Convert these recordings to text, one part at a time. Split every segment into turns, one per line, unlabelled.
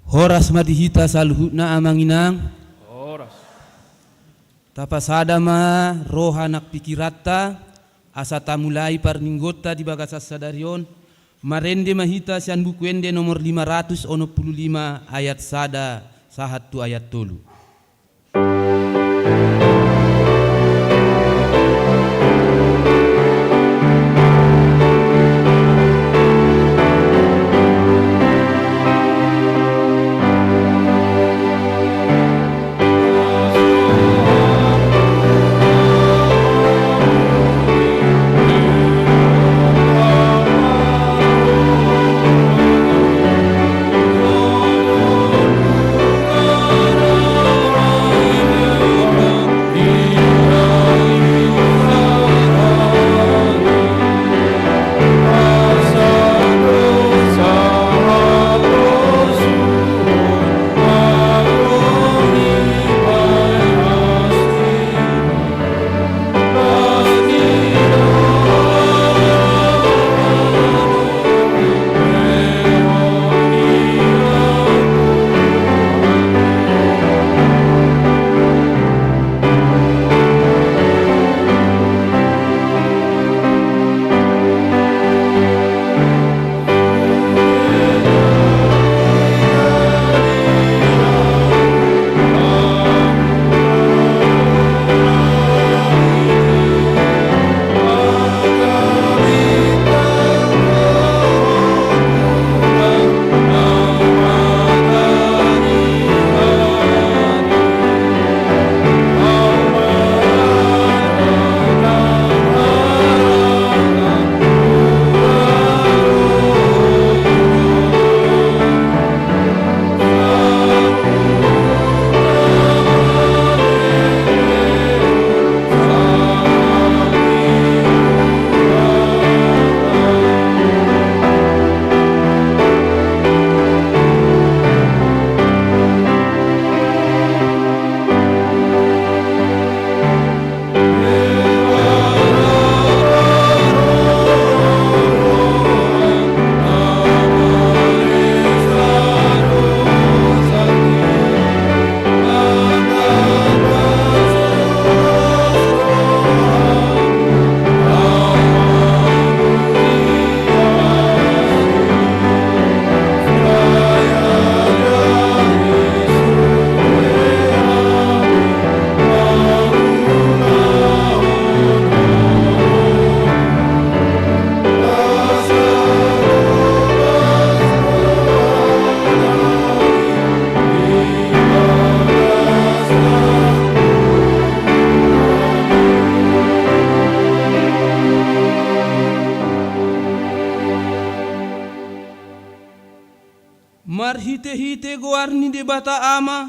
Horas madihita saluhutna amanginang.
Horas.
Tapasada ma roha nak pikiratta asa tamulai parninggota di bagasas sadarion. Marende mahita sian buku ende nomor 565 ayat sada sahat tu ayat tolu. Marhite-hite goarni de bata ama,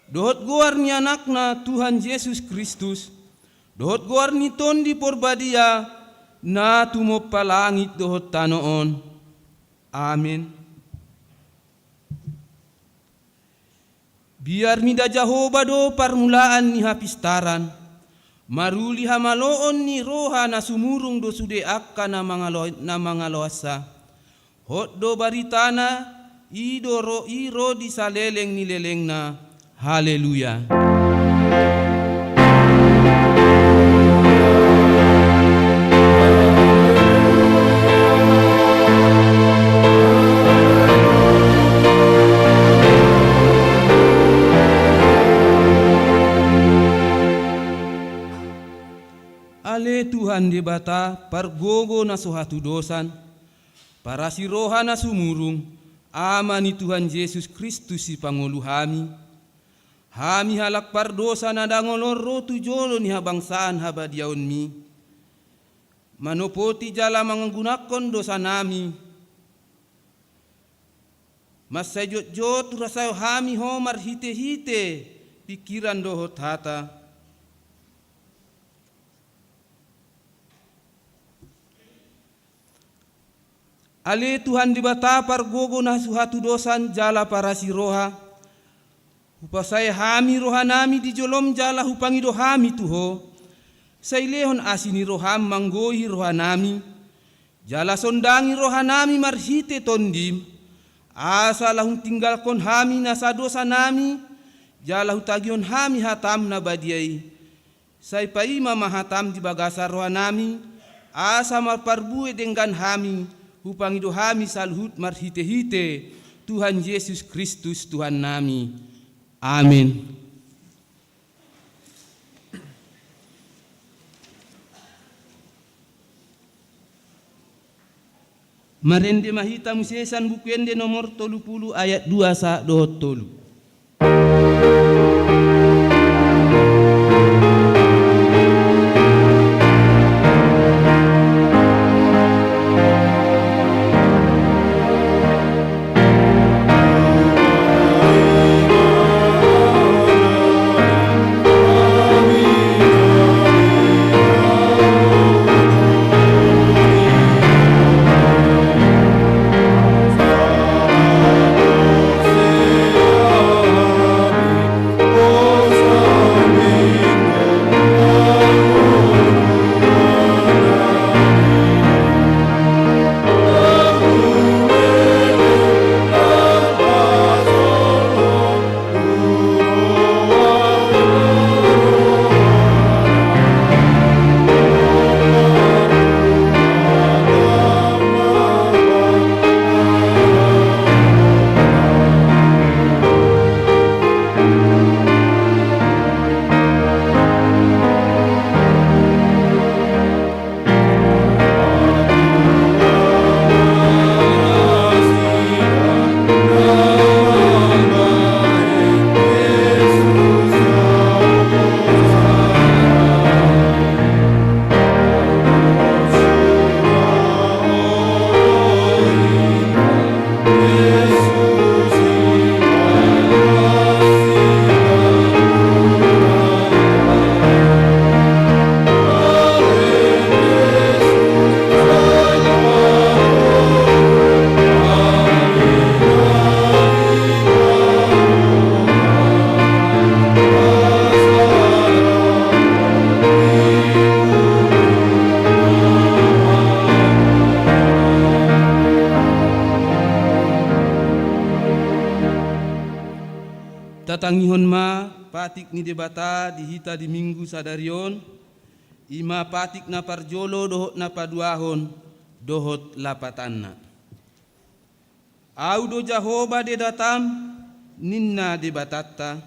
dohot goarni anakna Tuhan Yesus Kristus, dohot goarni tondi porbadia, na tumo palangit dohot tanoon. Amin. Biar mida Jehovah do parmulaan ni hapistaran, maruli hamaloon ni roha na sumurung do sude akka na mangaloasa, hot do baritana, iro di saleleng ni leleng na. Haleluya. Ale Tuhan di bata pargogo na suhatu dosan, para si roha na sumurung, amani Tuhan Yesus Kristus si Pangulu hami. Hami halak pardosa na dangoloro tujolo ni habangsaan habadiaon mi. Manopoti jala manggunakon dosa nami. Masajot-jot rasayo hami homar hite-hite pikiran dohot hata. Ale Tuhan di bata pargogo na suhatu dosan jala para si roha. Upasay hami rohanami di jolom jala hupangi dohami tuho. Sailehon asini roham manggohi rohanami. Jala sondangi rohanami marhite tondim. asa lahu tinggalkon hami nasa dosa nami, jalahu tagion hami hatam na badiai. Sai paima mahatam di bagasa roha nami, asa marparbue dengan hami, hupangido hami salhut marhite-hite, Tuhan Yesus Kristus Tuhan nami. Amin. Marende mahita musesan bukuende nomor 30 ayat 2 sa dohot tolu. Tatangihon ma patik ni debata dihita di minggu sadarion, ima patik na parjolo dohot na paduahon dohot lapatanna. Audo Jahoba de datam ninna debatatta,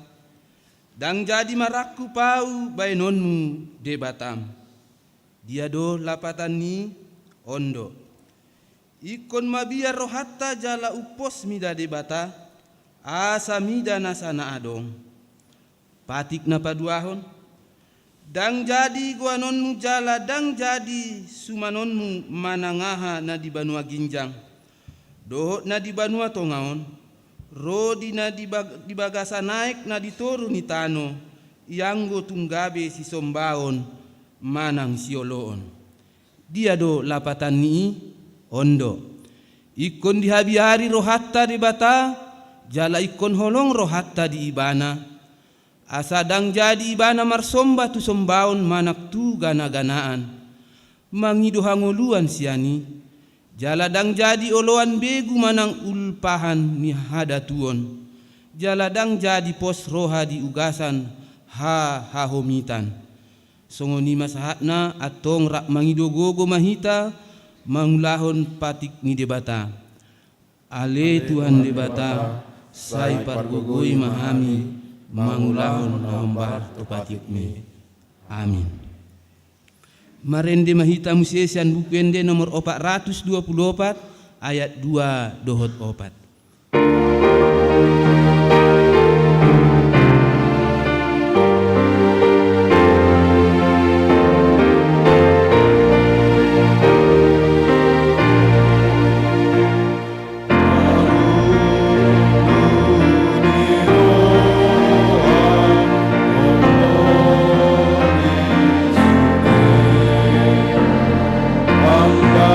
dang jadi marakku pau bainonmu debatam. Dia do lapatan ni ondo. Ikon mabiar rohatta jala upos mida debata, asa mida nasana adong. Patik na paduahon, dang jadi guanonmu jala, dang jadi sumanonmu manangaha na di banua ginjang. Dohot na di banua tongaon, rodi na di bagasa naik na ditoru ni tano, ianggo tunggabe si sombaon manang sioloon. Dia do lapatan ni ondo. Ikon di habiari rohatta di bata, jala ikon holong rohatta di ibana. Asadang jadi ibana marsomba tu sombaon manak tu gana-ganaan. Mangido hangoluan siani. Jala dang jadi oloan begu manang ulpahan ni hadatuon. Jala dang jadi pos roha di ugasan hahomitan. Songoni masahatna atong rak mangido gogo mahita mangulahon patik ni debata. Ale Tuhan debata, sai pargogoi mahami mangulahon naombar tu patik mi. Amin. Marende mahita musesian bukuende nomor 424 ayat 2 dohot 4.
Bangga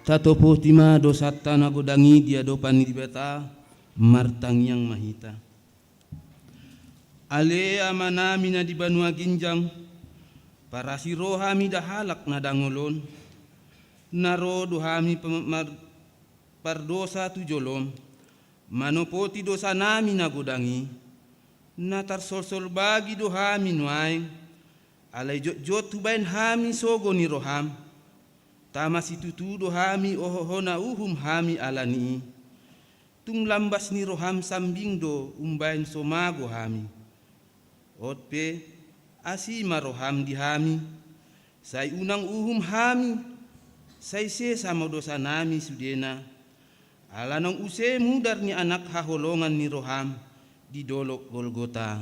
Tatopo tima dosata nagodangi dia dopan di beta martang yang mahita. Ale amanami na di banua ginjang para si rohami dahalak na dangolon naro dohami pardosa tujolom manopoti dosa nami nagodangi natar sol bagi dohami nuaing alai jot tubain hami sogo ni roham tama situtu dohami ohohona uhum hami alani tung lambas ni roham sambing do umbain somago hami otpe asima roham di hami sai unang uhum hami sai se sama dosa nami sudena alanong use mudar ni anak haholongan ni roham di dolok Golgota.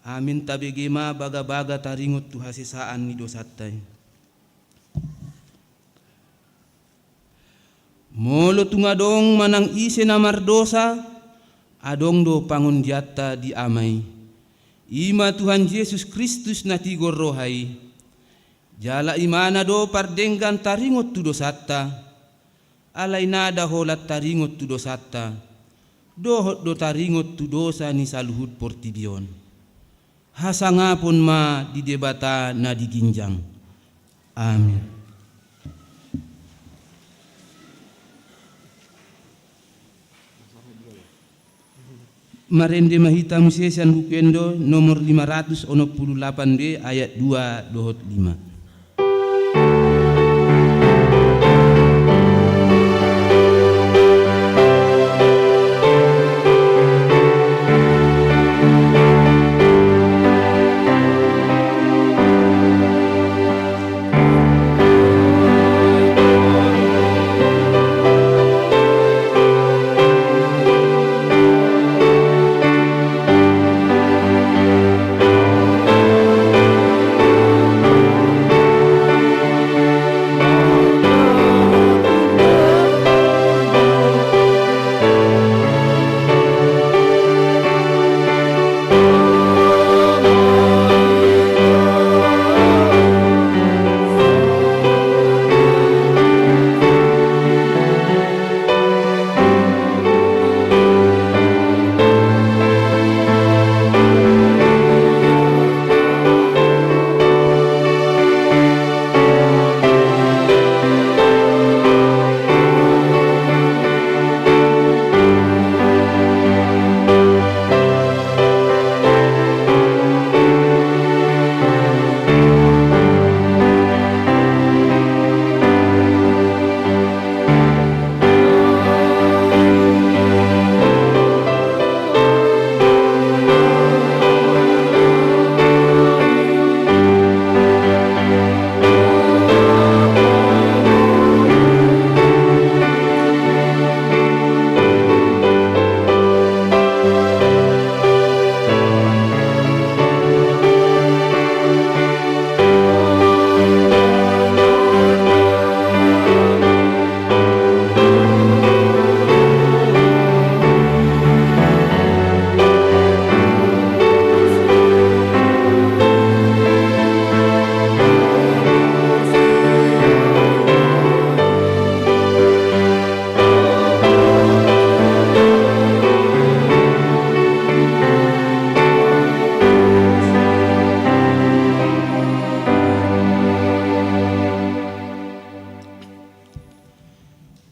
Amin tabegema baga-baga taringot tu hasisaan ni dosatay. Molo tungadong manang ise na mardosa adong do pangundiata di amay. Ima Tuhan Yesus Kristus na tigor rohay. Jala imana do pardenggan taringot tu dosata. Alay nada holat taringot tu dosata. Dohot do taringot tu dosa ni saluhut portibion. Hasangapon ma di debata na diginjang. Amin. Marende mahita musesan bukendo nomor 568B ayat 2 dohot 5.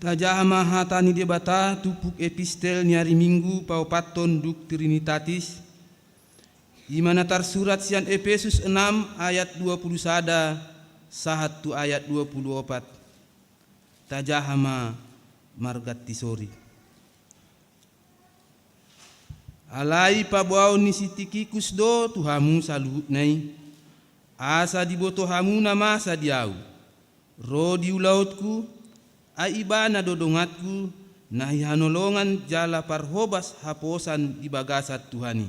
Tajah mahatani debata tupuk epistel nyari minggu paupaton duk Trinitatis imana tar surat sian Efesus 6 ayat 21 sahat tu ayat 24 tajah ma margat tisori alai pabuau ni sitikikus do tuhamu saluhut nai asa diboto hamu nama sadiau ro diulautku aibana dodongatku nahi hanolongan jala parhobas haposan di bagasat Tuhani.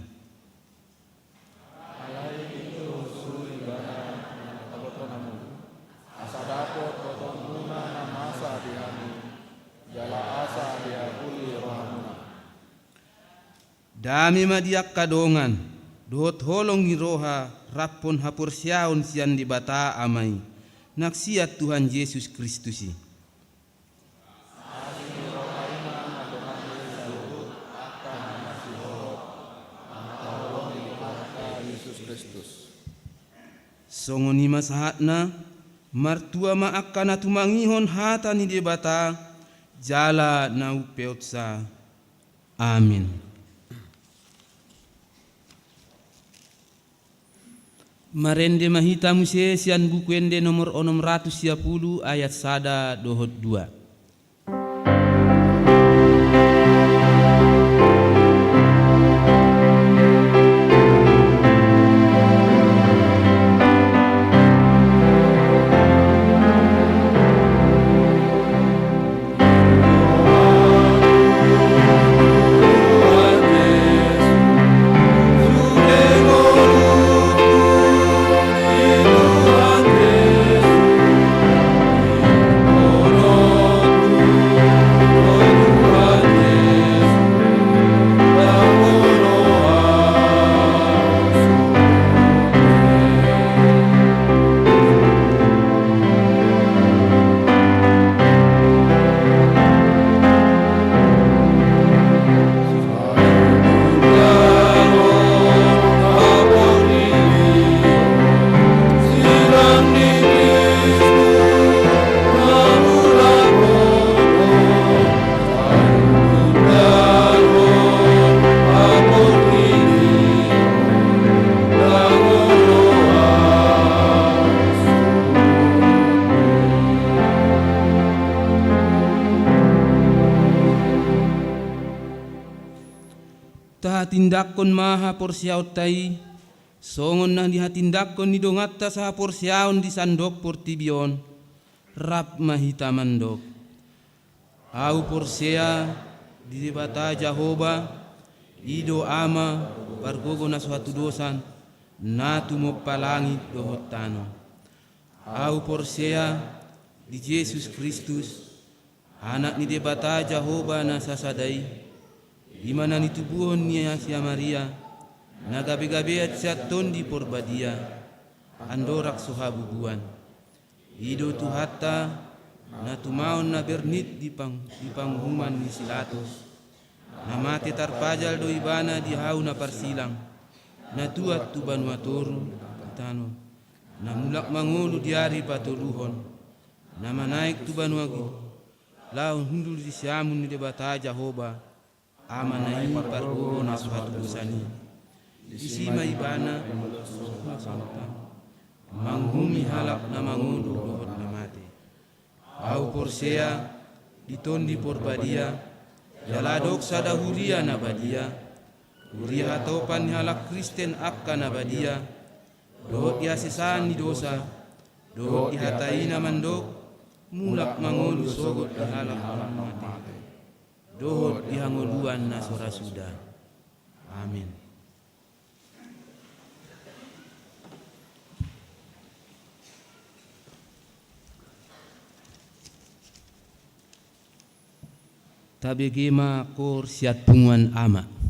Alai itu suri bana tabotonamu asadapo totonuna namasa dihani jala asa diakuli rohamuna.
Dami madiak kadongan dot holong ni roha rapon hapursiaon sian di bata amai naksiat Tuhan Yesus Kristusi.
Kristus.
Songoni masahatna martua maakana tumangihon hata ni debata jala na upeotsa. Amin. Marende mahita muse sian buku ende nomor 610 ayat 1 dohot 2. Tindakon maha porsiaw tai songon na dihatindakon ni dongatta sa porsiaon di sandok portibion rap mahita mandok au porsea di debata Jahoba ido ama bargogo na suatu dosan na tumopalangit dohotano au porsea di Yesus Kristus anak ni debata Jahoba na sasadai di mana nitubuhon niya siya Maria nagabi-gabi at siya tondi porbadia andorak suhabubuan ido tuhata na tumaon na bernit di panghuman ni Silatos na mati tarpajal do ibana di hau na parsilang na tuat tu Banuatoro tano na mulak mangulu di hari patuluhon na manaik tu Banuagi laun hundul di siamun ni debata Jahoba amanai pargogo na suatu dosani isima ibana manghumi halak na mangudu dohot na mate au porsea ditondi porbadia jaladok sada huria na badia huria hatopan halak Kristen akka na badia dohot diasesan ni dosa dohot dihatai na mandok mulak mangudu sogot di halak na mate dohot dihanguluan na sorasuda. Amin. Tabegema kor siat punguan ama.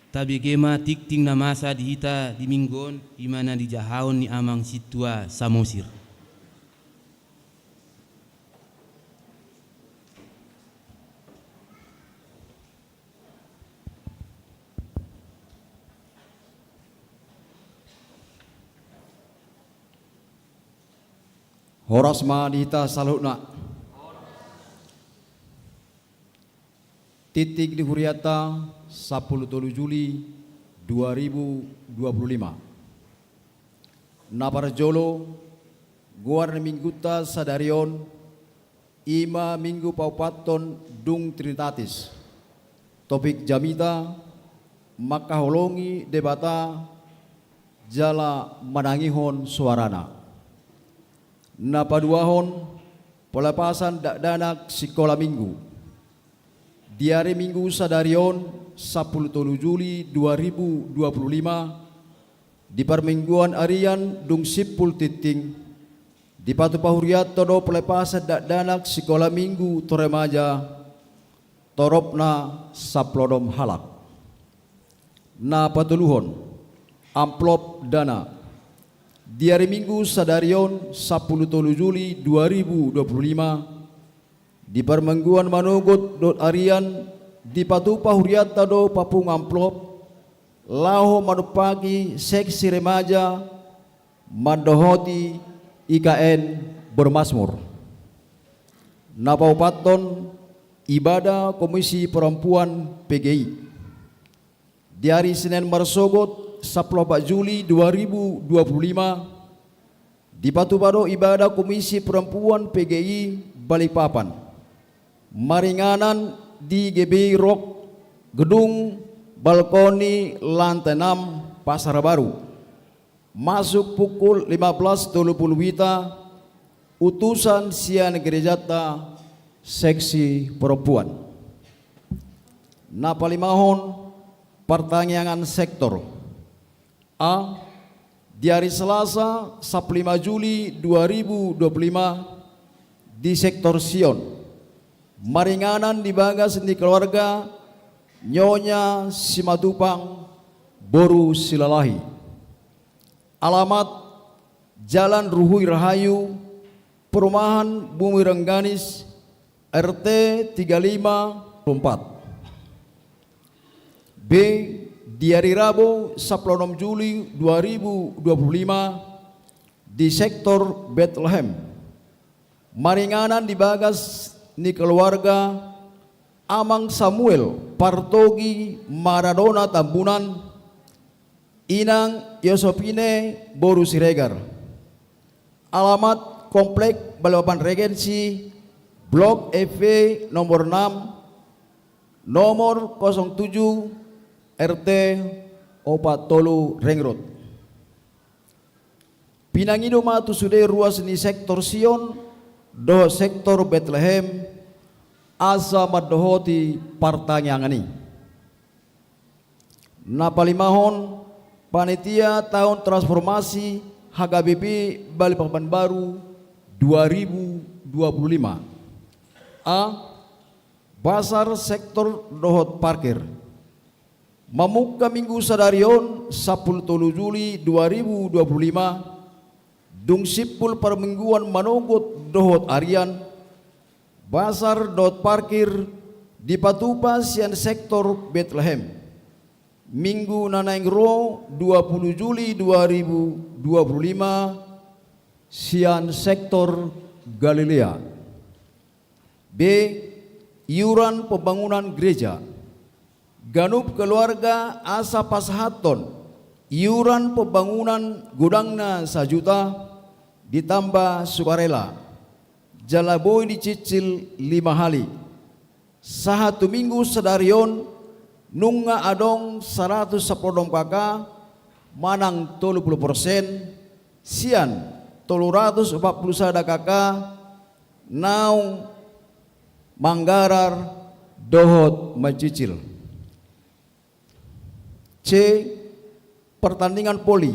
Tabi gema tikting na masa di hita di minggon imana di jahaon ni amang situa samosir.
Horas ma dihita salutna. Titik di Huriata 10 Juli 2025. Naparjolo Guarna Mingguta Sadarion Ima Minggu Paupaton Dung Trinitatis. Topik Jamita Makaholongi Debata Jala Manangihon Suarana. Napaduahon pelepasan danak sekolah minggu. Di hari Minggu Sadarion 10 Juli 2025 di permingguan harian dung sipul titing di Patu Pahuriat todo pelepasan danak sekolah minggu toremaja toropna saplodom halak. Na patuluhon amplop dana di hari Minggu Sadarion 10 Juli 2025 di permingguan manugut dot arian di Patu Pahuriata do papung amplop laho manupagi seksi remaja mandohoti IKN bermasmur. Napaupaton ibadah Komisi Perempuan PGI di hari Senin Marsogot 14 Juli 2025 di Patu Bado ibadah Komisi Perempuan PGI Balikpapan. Maringanan di GB Rock Gedung Balkoni lantai 6 Pasar Baru. Masuk pukul 15.30 wita utusan sian gerejata seksi perempuan. Napalimahon pertanyaan sektor. A. Di hari Selasa 15 Juli 2025 di sektor Sion. Maringanan dibagas di keluarga Nyonya Simatupang Boru Silalahi. Alamat Jalan Ruhui Rahayu, Perumahan Bumi Rengganis, RT 354. B. Di hari Rabu 16 Juli 2025 di sektor Bethlehem. Maringanan dibagas ni keluarga Amang Samuel Partogi Maradona Tambunan, Inang Yosopine Boru Siregar. Alamat Komplek Balapan Regensi, Blok FV nomor 6, nomor 07, RT Opatolu Ring Road. Pinangido matu sude ruas ni sektor Sion do sektor Bethlehem asa madohoti partanyangani. Napalimahon panitia tahun transformasi HKBP Balikpapan Baru 2025. A. Basar sektor dohot parkir. Mamuka Minggu Sadarion 10 Juli 2025 dung sipul permingguan manogot dohot arian basar dot parkir di Patupa sian sektor Bethlehem. Minggu Nanaingro 20 Juli 2025 sian sektor Galilea. B. Iuran pembangunan gereja. Ganup keluarga asa pasahaton iuran pembangunan gudangna 1 juta ditambah sukarela jalaboy dicicil 5 hari. 1 minggu Sadarion nunga adong 110 kakak manang 30% sian 340 kakak naung manggarar dohot macicil. C. Pertandingan poli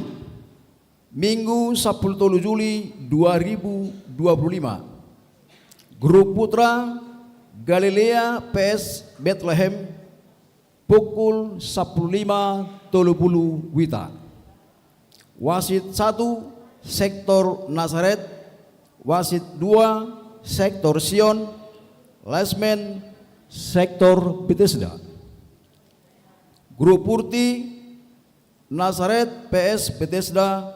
Minggu 10 Juli 2025. Grup putra Galilea PS Bethlehem pukul 15.30 WITA. Wasit 1 sektor Nazaret, wasit 2 sektor Sion, Lesmen sektor Bethesda. Grup putri Nazaret PS Bethesda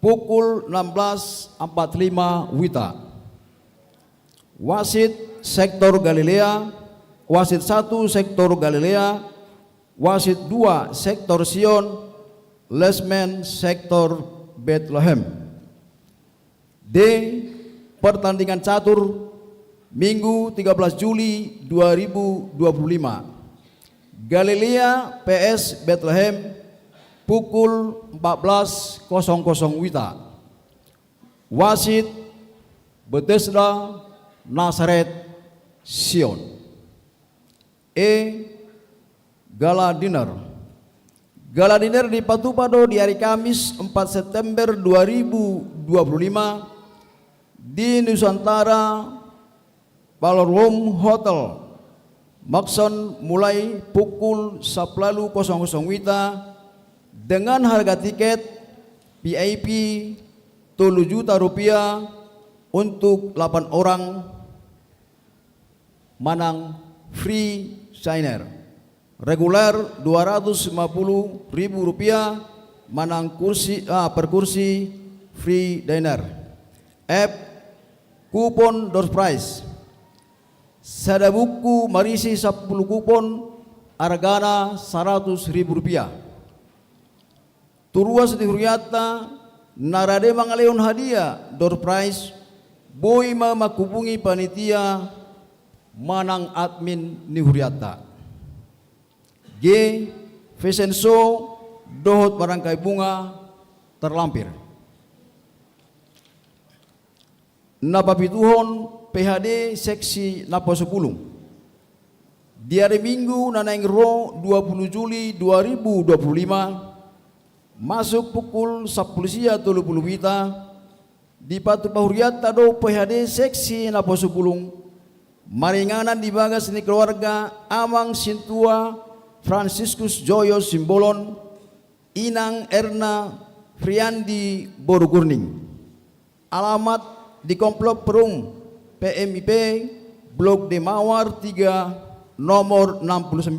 pukul 16.45 WITA. Wasit sektor Galilea, wasit 1 sektor Galilea, wasit 2 sektor Sion, Lesmen sektor Bethlehem. D. Pertandingan catur Minggu 13 Juli 2025. Galilea PS Bethlehem pukul 14.00 WITA. Wasit Bethesda Nazaret Sion. E. Gala Dinner. Gala Dinner di Patupado di hari Kamis 4 September 2025 di Nusantara Ballroom Hotel Maxon mulai pukul 10.00 WITA dengan harga tiket VIP Rp7.000.000 untuk 8 orang, manang free signer. Reguler Rp250.000, manang kursi per kursi free dinner. F. Kupon door prize. Sada buku marisi 10 kupon, hargana Rp100.000. Turuas di Huriata narade mangaleon hadiah door prize boy makubungi panitia manang admin ni Huriata. G. Fashion show dohot barangkai bunga terlampir. Napapituhon PHD seksi Napo 10 di hari Minggu nanaing ro 20 Juli 2025 masuk pukul 10.30 WITA di Patu Pahuriata do PHD seksi Napo 10 maringanan di bagas ni keluarga Amang Sintua Franciscus Joyo Simbolon, Inang Erna Friandi Borugurning. Alamat di Komplok Perung PMIP Blok D Mawar 3 nomor 69.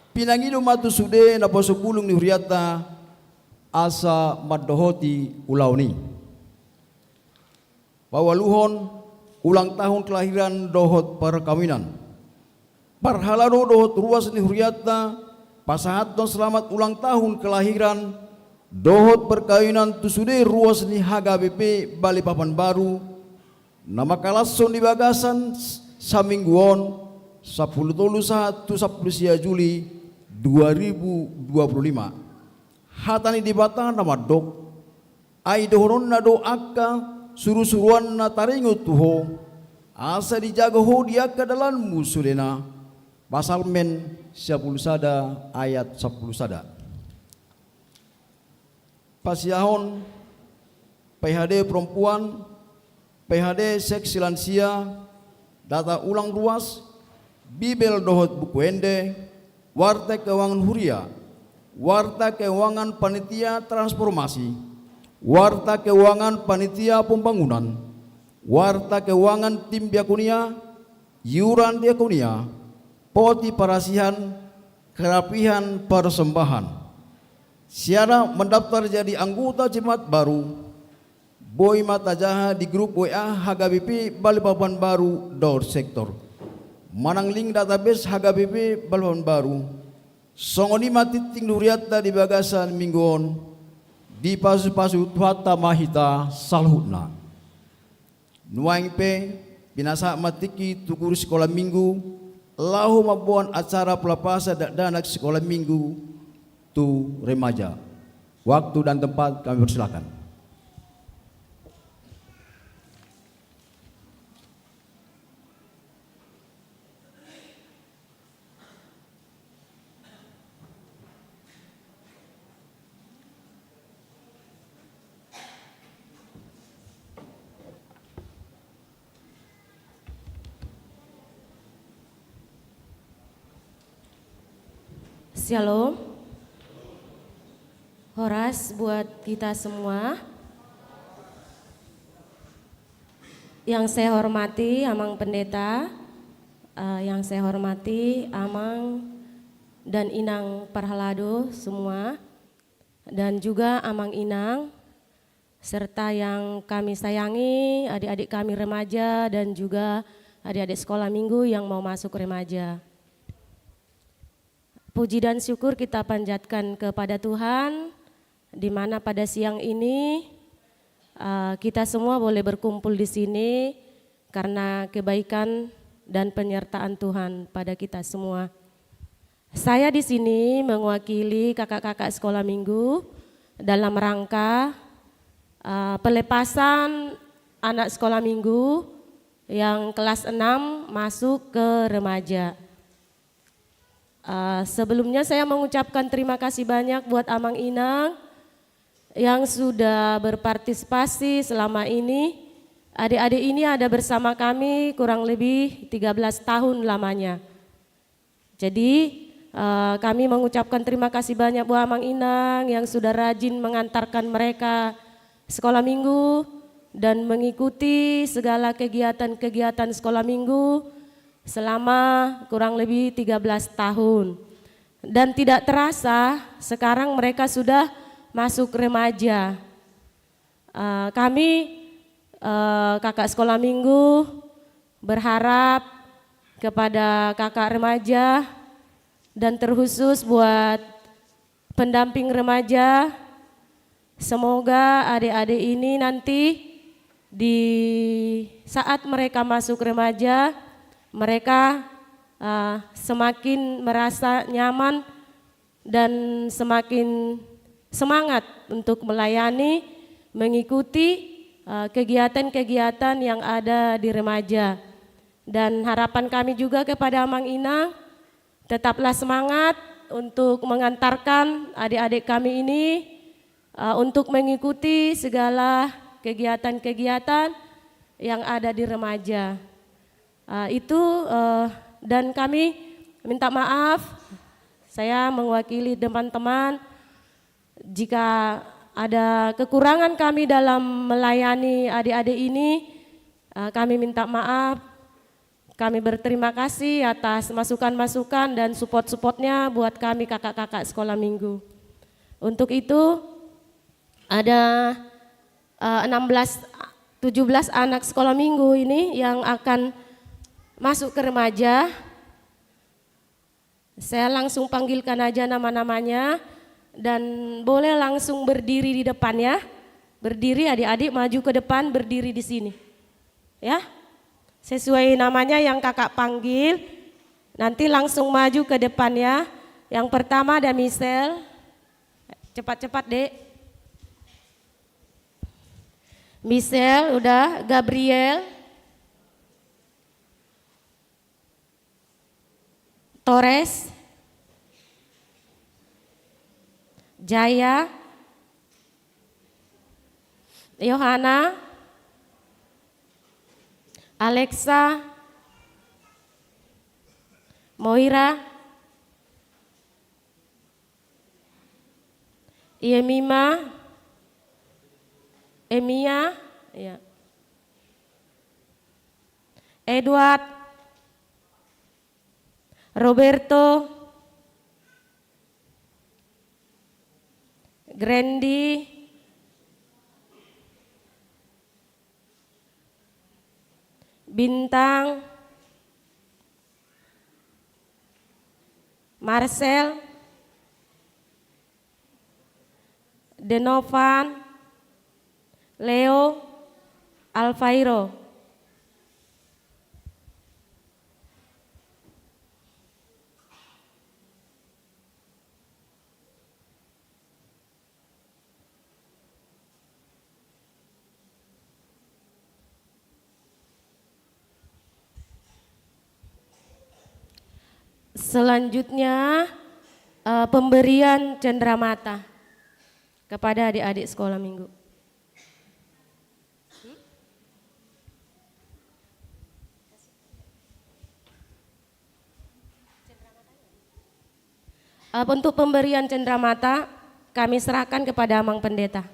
Pinangido matu sude na posupulung ni Huriata asa madohoti ulauni. Pawaluhon ulang tahun kelahiran dohot perkawinan. Parhalado dohot ruas ni Huriata pasahaton selamat ulang tahun kelahiran dohot perkawinan tusude ruas ni HGBP Balikpapan Baru. Nama kalason di bagasan samingguon 10 Juli 2025. Hatani di batang nama dok ai dohoron na do akka suru-suruan na taringut tuho asa dijaga ho dia ke dalam musulena pasal men 10 sada ayat 10 sada. Pasiahon PHD perempuan, PHD seksi lansia, data ulang ruas, bibel dohot buku ende, warta keuangan huria, warta keuangan panitia transformasi, warta keuangan panitia pembangunan, warta keuangan tim diakonia, iuran diakonia, poti parasihan, kerapihan persembahan. Siara mendaftar jadi anggota jemaat baru. Boy mata jaha di grup WA HGBP Balikpapan Baru door sektor. Manang link database HGBP Balikpapan Baru. Songoni matiting Huriata di bagasan mingguon di pasu-pasu tuata mahita salhutna. Nuaing pe binasa matiki tukur sekolah minggu lahu mabuan acara pelapasa danak sekolah minggu tu remaja. Waktu dan tempat kami persilakan.
Shalom. Horas buat kita semua. Yang saya hormati Amang Pendeta, yang saya hormati Amang dan Inang Parhalado semua, dan juga Amang Inang, serta yang kami sayangi adik-adik kami remaja dan juga adik-adik sekolah minggu yang mau masuk remaja. Puji dan syukur kita panjatkan kepada Tuhan, di mana pada siang ini kita semua boleh berkumpul di sini karena kebaikan dan penyertaan Tuhan pada kita semua. Saya di sini mewakili kakak-kakak sekolah minggu dalam rangka pelepasan anak sekolah minggu yang kelas 6 masuk ke remaja. Sebelumnya saya mengucapkan terima kasih banyak buat Amang Inang yang sudah berpartisipasi selama ini. Adik-adik ini ada bersama kami kurang lebih 13 tahun lamanya. Jadi kami mengucapkan terima kasih banyak buat Amang Inang yang sudah rajin mengantarkan mereka sekolah minggu dan mengikuti segala kegiatan-kegiatan sekolah minggu selama kurang lebih 13 tahun. Dan tidak terasa sekarang mereka sudah masuk remaja. Kami kakak sekolah minggu berharap kepada kakak remaja dan terkhusus buat pendamping remaja, semoga adik-adik ini nanti di saat mereka masuk remaja mereka semakin merasa nyaman dan semakin semangat untuk melayani, mengikuti kegiatan-kegiatan yang ada di remaja. Dan harapan kami juga kepada Amang Inang, tetaplah semangat untuk mengantarkan adik-adik kami ini untuk mengikuti segala kegiatan-kegiatan yang ada di remaja. Dan kami minta maaf, saya mewakili teman-teman jika ada kekurangan kami dalam melayani adik-adik ini, kami minta maaf. Kami berterima kasih atas masukan-masukan dan support-supportnya buat kami kakak-kakak sekolah minggu. Untuk itu ada 17 anak sekolah minggu ini yang akan masuk ke remaja. Saya langsung panggilkan aja nama-namanya dan boleh langsung berdiri di depan ya. Berdiri adik-adik, maju ke depan, berdiri di sini. Ya. Sesuai namanya yang kakak panggil, nanti langsung maju ke depan ya. Yang pertama ada Michelle. Cepat-cepat, Dek. Michelle udah, Gabriel, Torres, Jaya, Yohana, Alexa, Moira, Yemima, Emia, ya. Edward, Roberto, Grandi, Bintang, Marcel, Denovan, Leo, Alfairo. Selanjutnya pemberian cenderamata kepada adik-adik sekolah minggu. Untuk pemberian cenderamata kami serahkan kepada Amang Pendeta.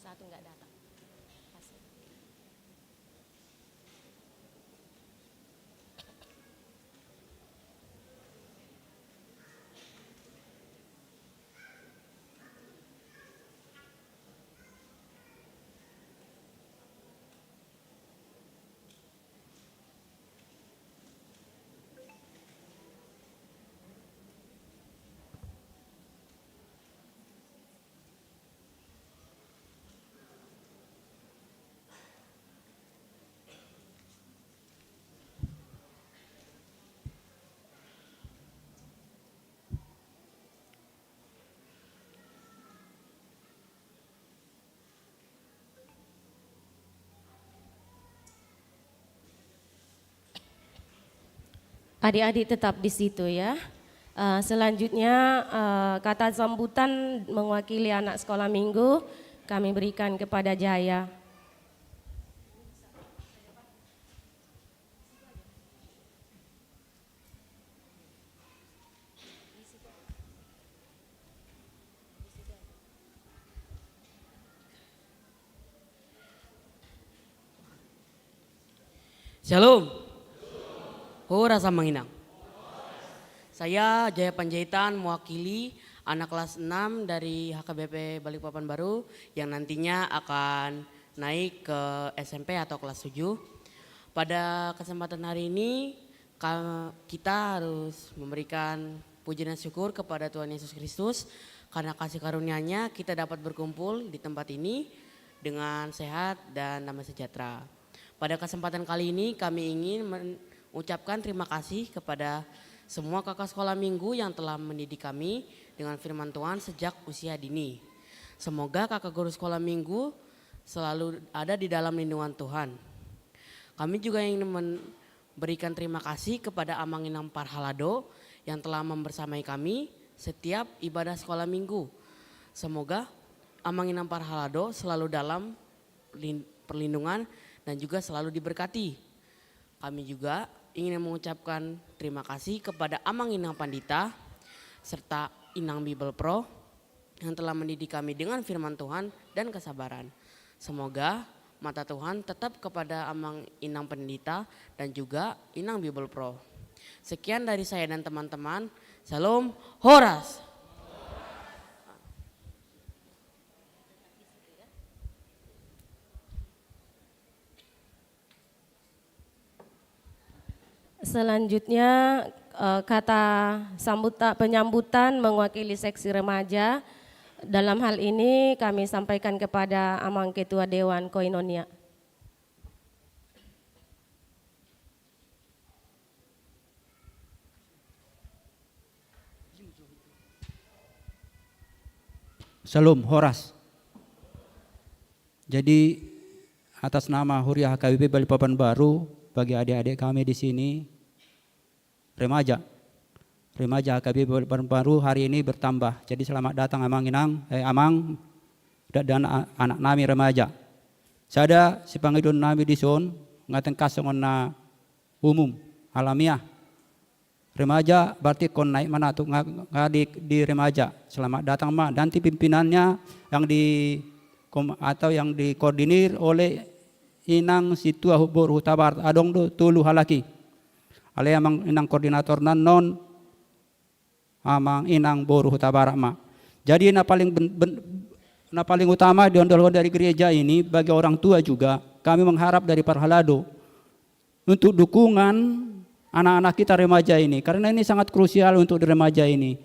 Satu nggak datang. Adik-adik tetap di situ ya. Selanjutnya kata sambutan mewakili anak sekolah minggu kami berikan kepada Jaya.
Shalom. Horas Samanginang. Saya Jaya Panjaitan mewakili anak kelas 6 dari HKBP Balikpapan Baru yang nantinya akan naik ke SMP atau kelas 7. Pada kesempatan hari ini kita harus memberikan puji dan syukur kepada Tuhan Yesus Kristus karena kasih karunia-Nya kita dapat berkumpul di tempat ini dengan sehat dan damai sejahtera. Pada kesempatan kali ini kami ingin mengucapkan terima kasih kepada semua kakak sekolah minggu yang telah mendidik kami dengan firman Tuhan sejak usia dini. Semoga kakak guru sekolah minggu selalu ada di dalam lindungan Tuhan. Kami juga ingin memberikan terima kasih kepada Amang Inang Parhalado yang telah membersamai kami setiap ibadah sekolah minggu. Semoga Amang Inang Parhalado selalu dalam perlindungan dan juga selalu diberkati. Kami juga ingin mengucapkan terima kasih kepada Amang Inang Pandita serta Inang Bible Pro yang telah mendidik kami dengan firman Tuhan dan kesabaran. Semoga mata Tuhan tetap kepada Amang Inang Pandita dan juga Inang Bible Pro. Sekian dari saya dan teman-teman. Salam Horas.
Selanjutnya kata penyambutan mewakili seksi remaja. Dalam hal ini kami sampaikan kepada Amang Ketua Dewan Koinonia.
Salam Horas. Jadi atas nama Huriah HKBP Balikpapan Baru bagi adik-adik kami di sini remaja HKBP Balikpapan Baru hari ini bertambah. Jadi selamat datang Amang Inang, Amang dan anak nami remaja. Sada si pangidon nami di son ngaten kasongon na umum alamiah. Remaja berarti kon naik mana tuh di remaja. Selamat datang ma. Nanti pimpinannya yang dikoordinir oleh inang situa hubur hutabar adong do tulu halaki. Ale amang inang koordinator non amang inang boru hutabar ma. Jadi na paling utama dari gereja ini bagi orang tua juga kami mengharap dari Parhalado untuk dukungan anak-anak kita remaja ini, karena ini sangat krusial untuk remaja ini.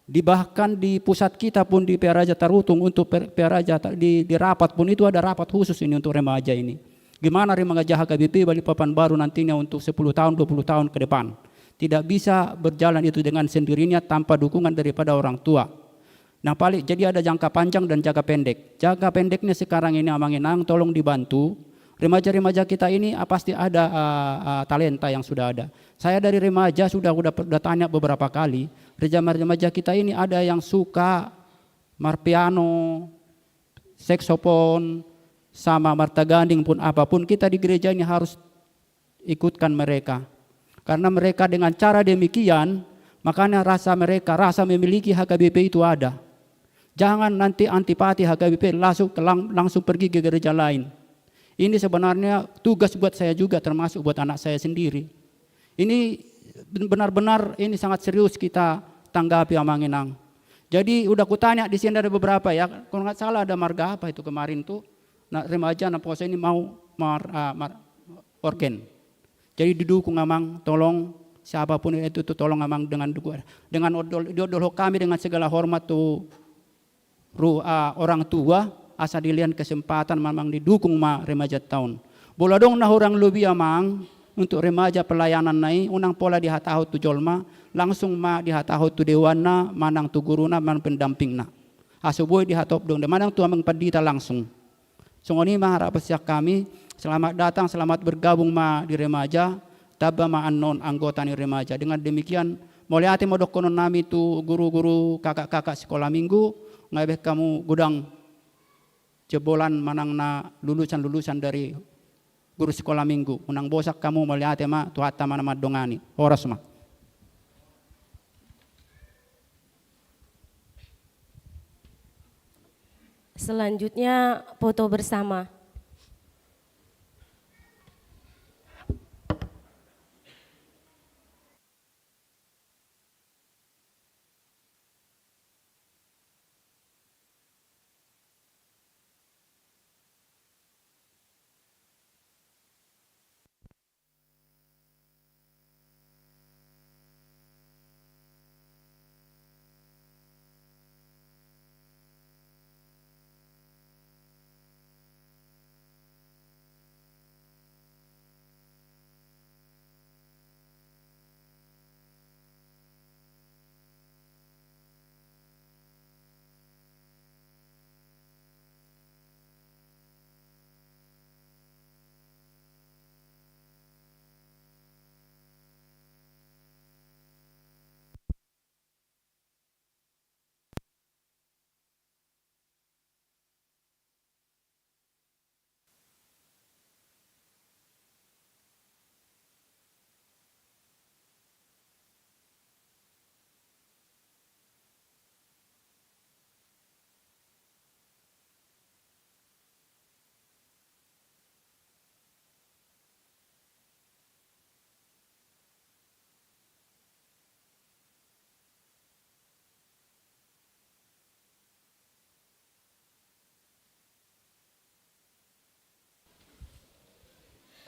Bahkan di pusat kita pun di Peraja Tarutung untuk Peraja di rapat pun itu ada rapat khusus ini untuk remaja ini. Gimana remaja HKBP Balikpapan Baru nantinya untuk 10 tahun 20 tahun ke depan. Tidak bisa berjalan itu dengan sendirinya tanpa dukungan daripada orang tua. Nah jadi ada jangka panjang dan jangka pendek. Jangka pendeknya sekarang ini Amang Inang tolong dibantu. Remaja-remaja kita ini pasti ada talenta yang sudah ada. Saya dari remaja sudah tanya beberapa kali. Remaja kita ini ada yang suka marpiano, saksofon, sama martaganding pun apapun. Kita di gereja ini harus ikutkan mereka. Karena mereka dengan cara demikian, makanya rasa memiliki HKBP itu ada. Jangan nanti antipati HKBP langsung pergi ke gereja lain. Ini sebenarnya tugas buat saya juga termasuk buat anak saya sendiri. Ini benar-benar ini sangat serius kita tanggapi Amang Inang. Jadi udah kutanya di sini ada beberapa ya, kalau nggak salah ada marga apa itu kemarin tuh, remaja pose ini mau orken. Jadi didukung Amang, tolong siapapun itu tolong Amang dengan odol kami dengan segala hormat tuh orang tua. Asa dilihat kesempatan memang didukung remaja tahun. Bola dong nah orang lebih Amang untuk remaja pelayanan nai unang pola di hatahut tu jolma langsung di hatahut tu dewana manang tu guruna man pendampingna. Asuboy di hatop dong manang tu Amang padita langsung. Songoni harap siak kami selamat datang selamat bergabung di remaja taba anon anggota ni remaja. Dengan demikian mulai hati modok konon nami tu guru-guru kakak-kakak sekolah minggu ngabeh kamu gudang jebolan manang na lulusan dari guru sekolah minggu. Unang bosak kamu melihat tuata mana madongani. Horas ma.
Selanjutnya foto bersama.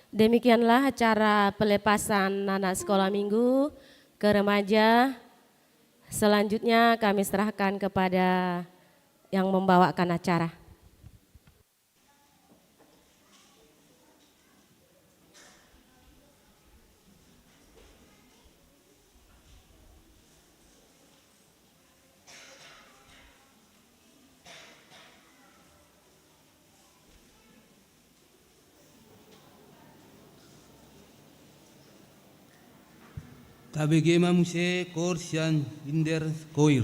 Demikianlah acara pelepasan anak sekolah minggu ke remaja. Selanjutnya kami serahkan kepada yang membawakan acara.
Tabegema muse korsian inder koir.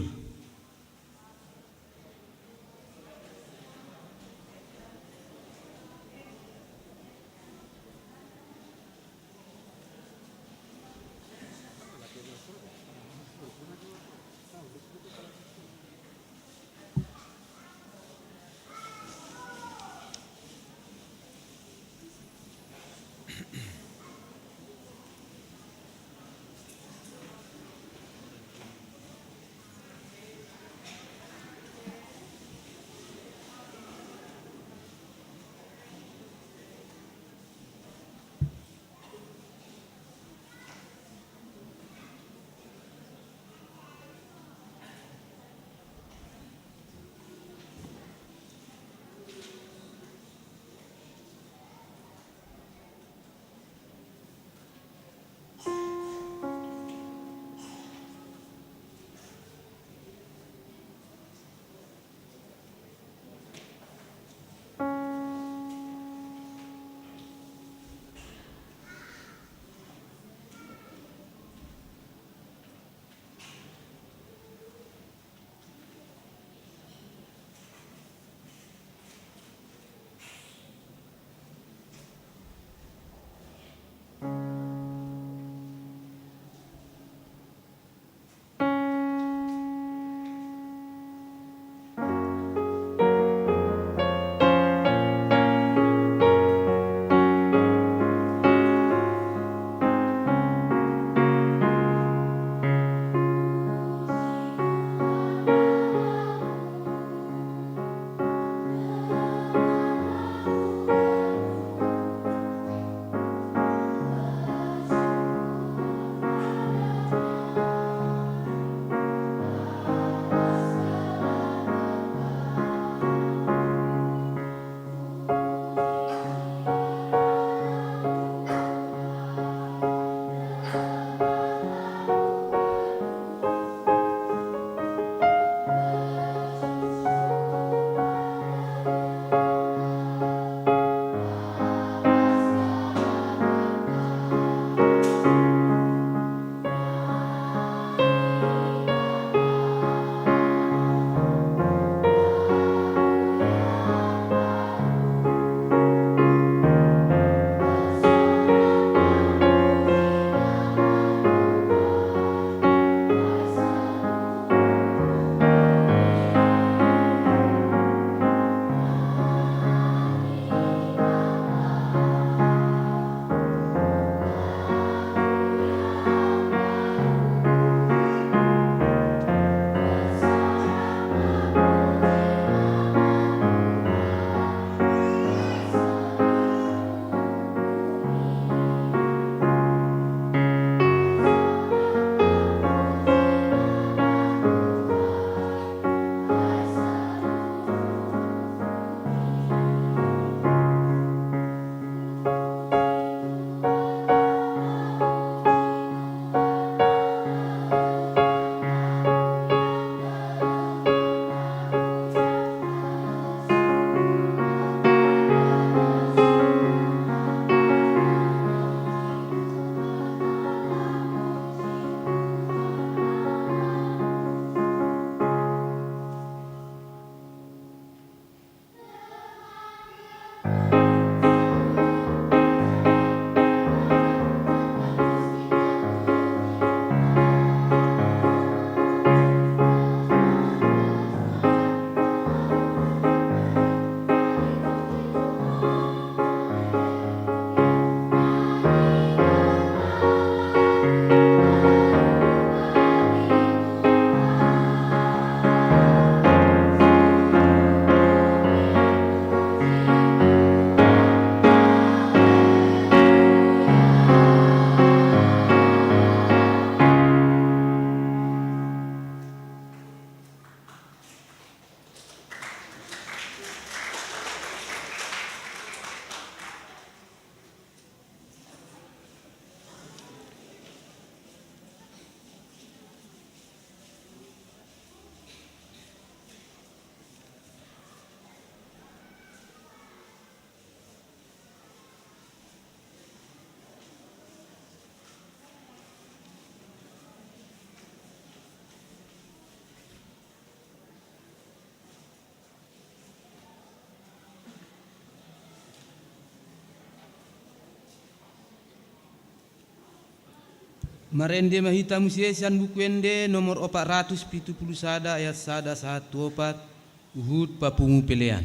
Marende mahita musiesian bukuende nomor 471 ayat 114 Uhud papungu pelean.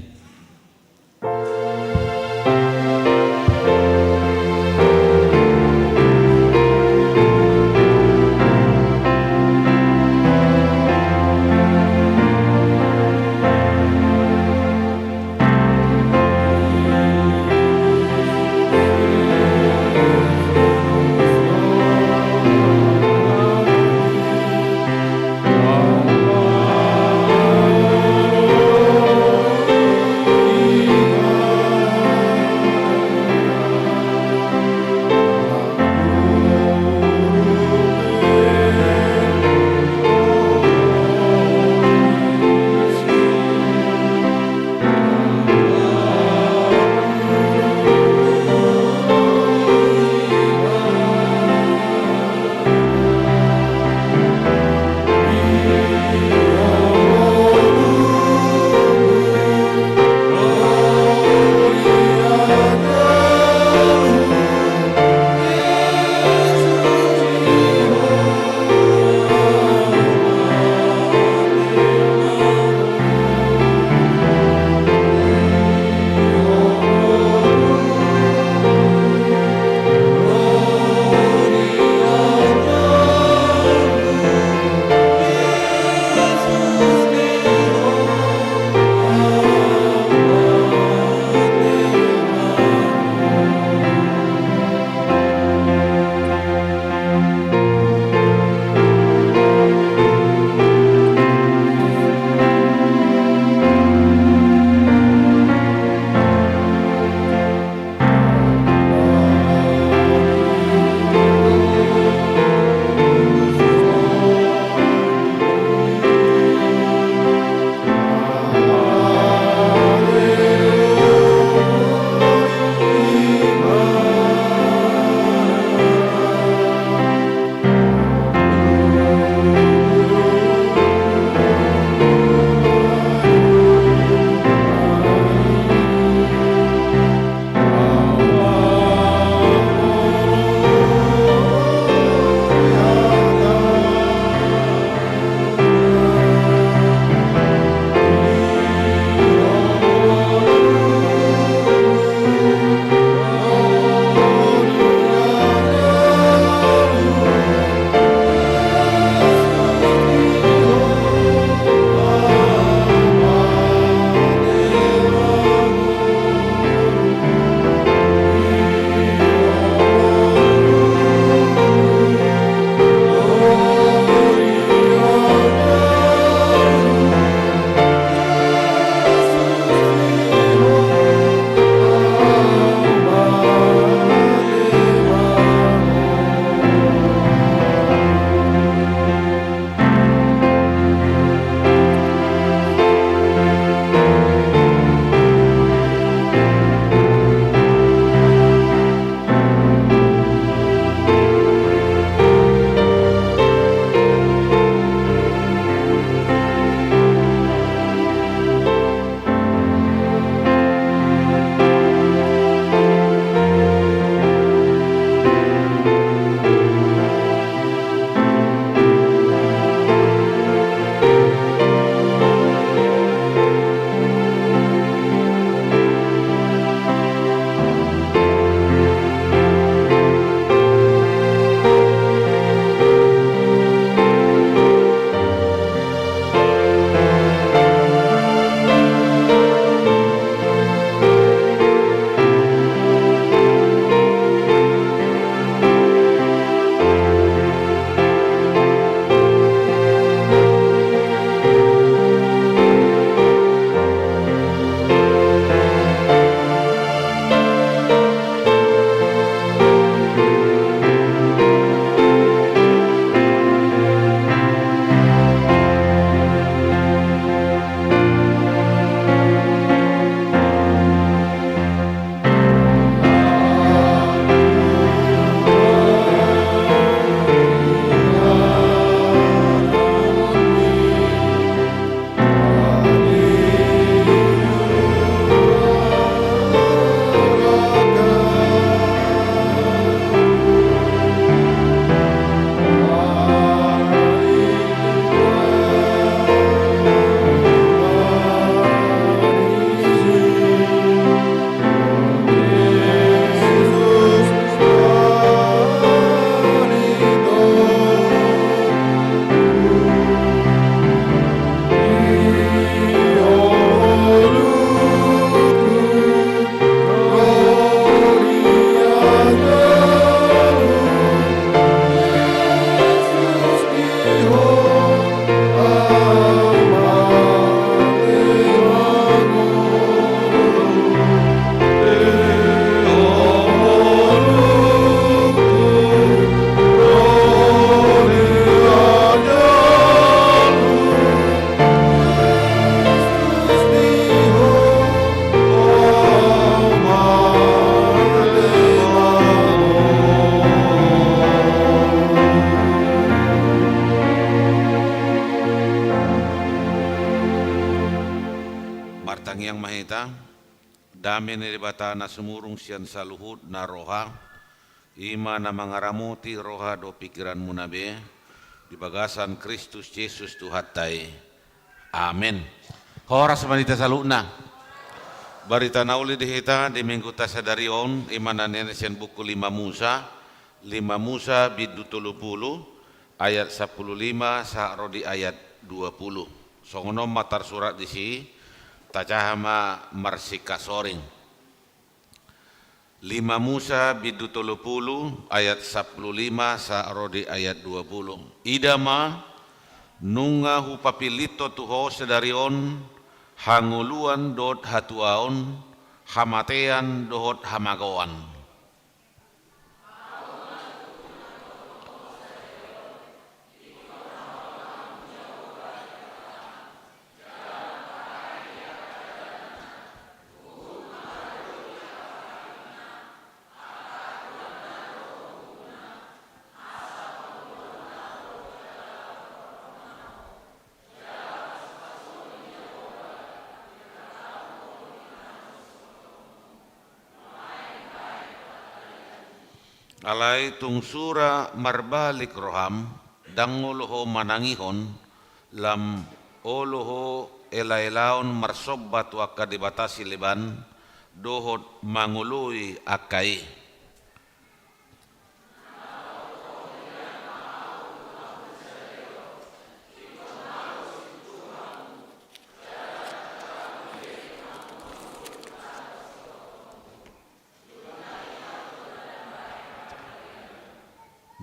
dihita, dame ni bata na sumurung siyan sa luhud na roha, ima na mangaramuti roha do pikiran mo nabe, di bagasan Kristus Yesus Tuhatay. Amen. Horas manita saluna. Barita nauli dihita di minggu tasadarion imanan siyan buku 5 Musa bidu 30 ayat 15 sa rodi ayat 20. Songono matar surat di si tacahama marsika soring. 5 Musa bidu 30 ayat 15 sa rodi ayat 20. Idama nunga hupapilito tuho sedarion hanguluan dot hatuaon hamatean dohot hamagoan. Alai tungsura marbalik roham dangoloho manangihon lam oloho elailaon marsobat waka dibatasi leban dohot mangului akai.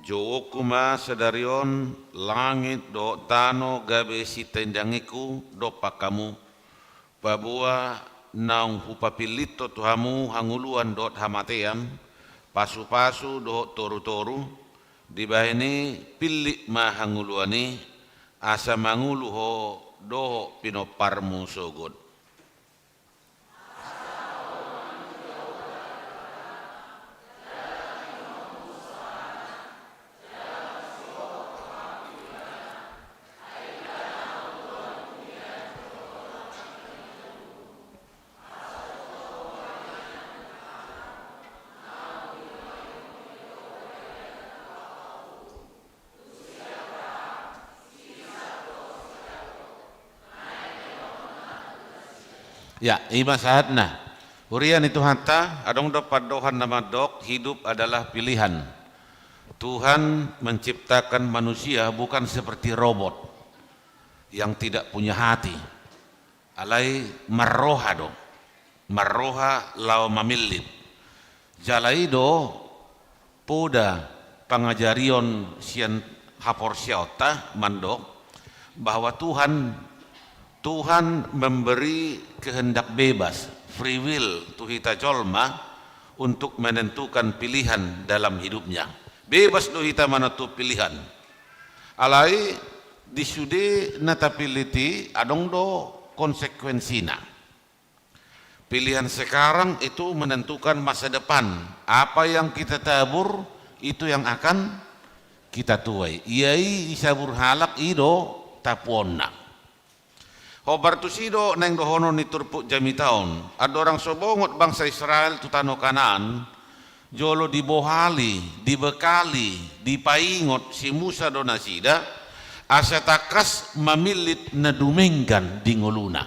Jo kuma sedarion langit do tano gabe si tendangiku do pakamu babua naung hupapilito tuhamu hanguluan dot hamatean pasu-pasu do toru-toru dibahini pilih ma hanguluani asa manguluho do pinoparmu sogod. Ya, ima saatna. Hurian itu hatta, adong dapat dohan nama dok, hidup adalah pilihan. Tuhan menciptakan manusia bukan seperti robot yang tidak punya hati. Alai marroha do, marroha lau mamillit. Jalai do, poda pangajarion sian hapor siota mandok, bahwa Tuhan memberi kehendak bebas, free will tuhita jolma untuk menentukan pilihan dalam hidupnya. Bebas tuhita menentu pilihan. Alai disude natapiliti adong do konsekuensina. Pilihan sekarang itu menentukan masa depan. Apa yang kita tabur itu yang akan kita tuai. Iai isabur halak ido tapuonna. Hobar tu sido neng dohono ni turpuk jami taon. Ada orang sobongot bangsa Israel tu tano Kanaan. Jolo dibohali, dibekali, dipaingot si Musa do nasida. Asa takas mamilit na dumenggan di ngoluna.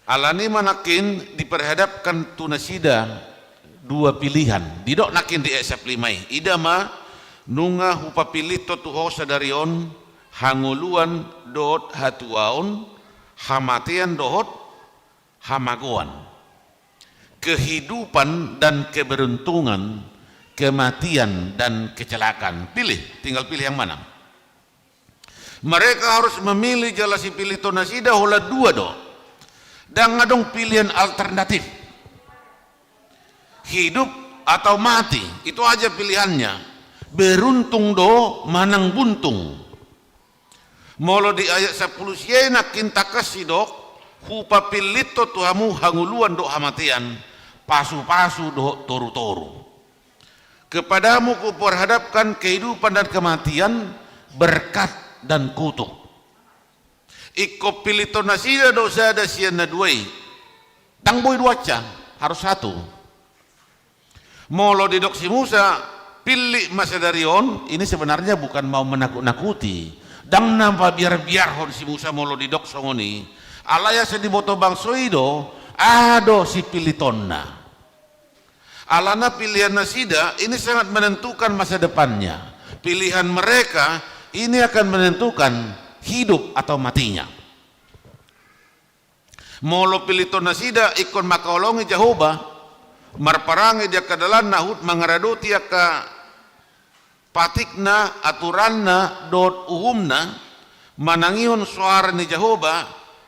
Alani manakin diperhadapkan tu nasida dua pilihan. Didok nakin di esap limai. Idama nunga hupapilito tu hosa darion. Hanguluan dot hatuaon, hamatian dot hamagoan. Kehidupan dan keberuntungan, kematian dan kecelakaan. Pilih, tinggal pilih yang mana. Mereka harus memilih jalasi pilih tonasida hola dua do. Dan ngadong pilihan alternatif. Hidup atau mati, itu aja pilihannya. Beruntung do, manang buntung. Molo di ayat 10 siena kinta kasih dok hupapilito tuhamu hanguluan dok hamatian pasu-pasu dok toru-toru. Kepadamu kuperhadapkan kehidupan dan kematian, berkat dan kutuk. Iko pilito na sida do sada siya na duway. Tangboy duaca, harus satu. Molo didok si Musa, pilih masadarion, ini sebenarnya bukan mau menakut-nakuti. Dang nampak biar-biar hon si Musa molo didok songoni. Alaya sediboto bangsoi do, ado si pilitonna. Alana pilihan nasida ini sangat menentukan masa depannya. Pilihan mereka ini akan menentukan hidup atau matinya. Molo pilito nasida ikon makaolongi Jehovah, marparangi dia kadalan nahut mangaraduti ka patikna aturanna dot uhumna manangihon suara ni Jehovah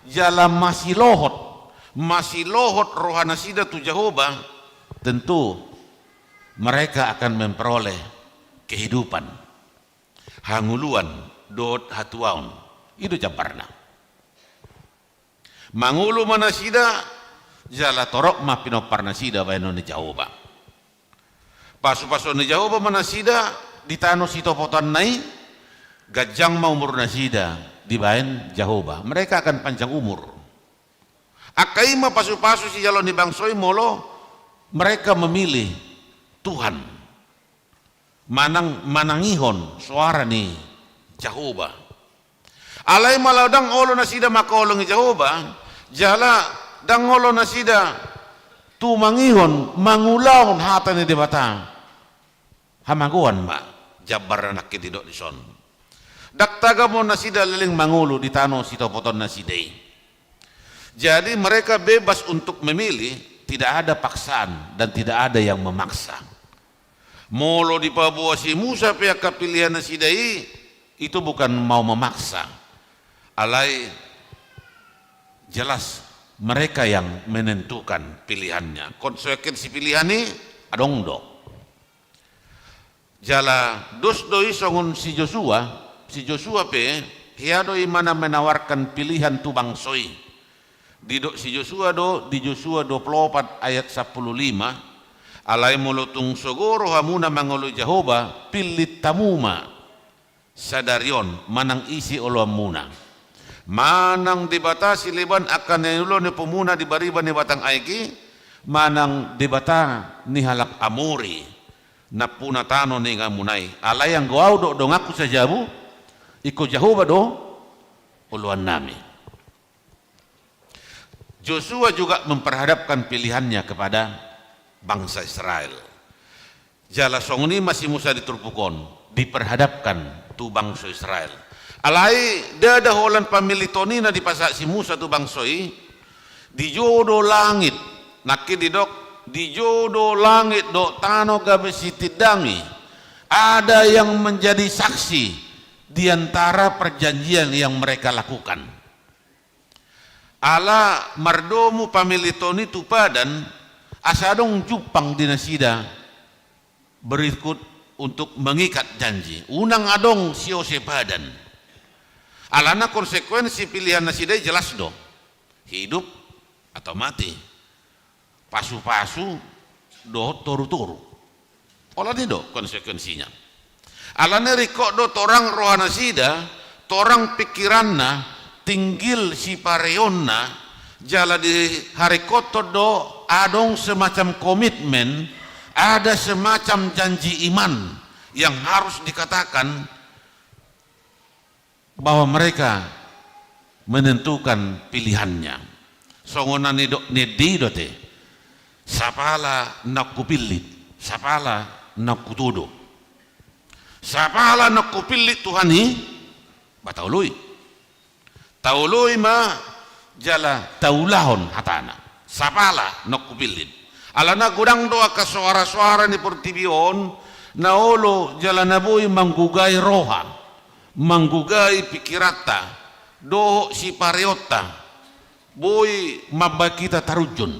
jala masih lohot rohana sida tu Jehovah, tentu mereka akan memperoleh kehidupan hanguluan dot hatuaun itu jabarna mangulu manasida jala torok ma pinoparna sida baino ni Jehovah pasu-pasu ni Jehovah manasida ditano sitopotan nai gajang mau umur nasida dibain Jehovah, mereka akan panjang umur. Akai ma pasu-pasu si jalon ni bangsoi molo mereka memilih Tuhan manangihon suara ni Jehovah. Alai maladang olo nasida makolong Jehovah jala dang olo nasida tu mangihon mangulaon hata ni debata hamaguan ma jabar anak kitidok di son daktaga mo nasida leling mangulu di tano sitopoton nasidei. Jadi mereka bebas untuk memilih, tidak ada paksaan dan tidak ada yang memaksa. Molo di Papua si Musa pihak pilihan nasidei itu bukan mau memaksa. Alai jelas mereka yang menentukan pilihannya. Konsekuensi pilihan ini adong do. Jala dos doi songun si Joshua pe hiadoi mana menawarkan pilihan tu bangsoi. Di Joshua 24 ayat 15 alai mulutung sogoro hamuna mangolo Jehovah pilit tamuma sadarion manang isi olo amuna manang dibatasi liban akan nenulo ni pemuna di bariban ni batang aiki manang dibata ni halak amuri napuna tano ni ngamunai alai yang goau do ngaku sajabu iko Jehovah do uluan nami. Joshua juga memperhadapkan pilihannya kepada bangsa Israel. Jala songni masih Musa diturpukon, diperhadapkan tu bangsa Israel. Alai dada holan pamilih tonina di pasak si Musa tu bangsoi di jodo langit nakki didok di jodo langit do tano gabe sitidangi ada yang menjadi saksi di antara perjanjian yang mereka lakukan. Ala mardomu pamilitoni tu padan asadong jupang dinasida berikut untuk mengikat janji unang adong sio sepadan alana konsekuensi pilihan nasida jelas do hidup atau mati pasu-pasu do toru-toru olah do konsekuensinya alana rikok do torang rohana sida torang pikiranna tinggil si pareonna jala di hari koto do adong semacam komitmen ada semacam janji iman yang harus dikatakan bahwa mereka menentukan pilihannya songonan nedi dote sapala nakupilit sapala nakutudo sapala nakupilit Tuhani bataului taului ma jala taulahon hatana sapala nokupilin alana gudang doa ka suara-suara ni pertibion naolo jala naboy manggugai roha manggugai pikirata do si pareota boy mabba kita tarujun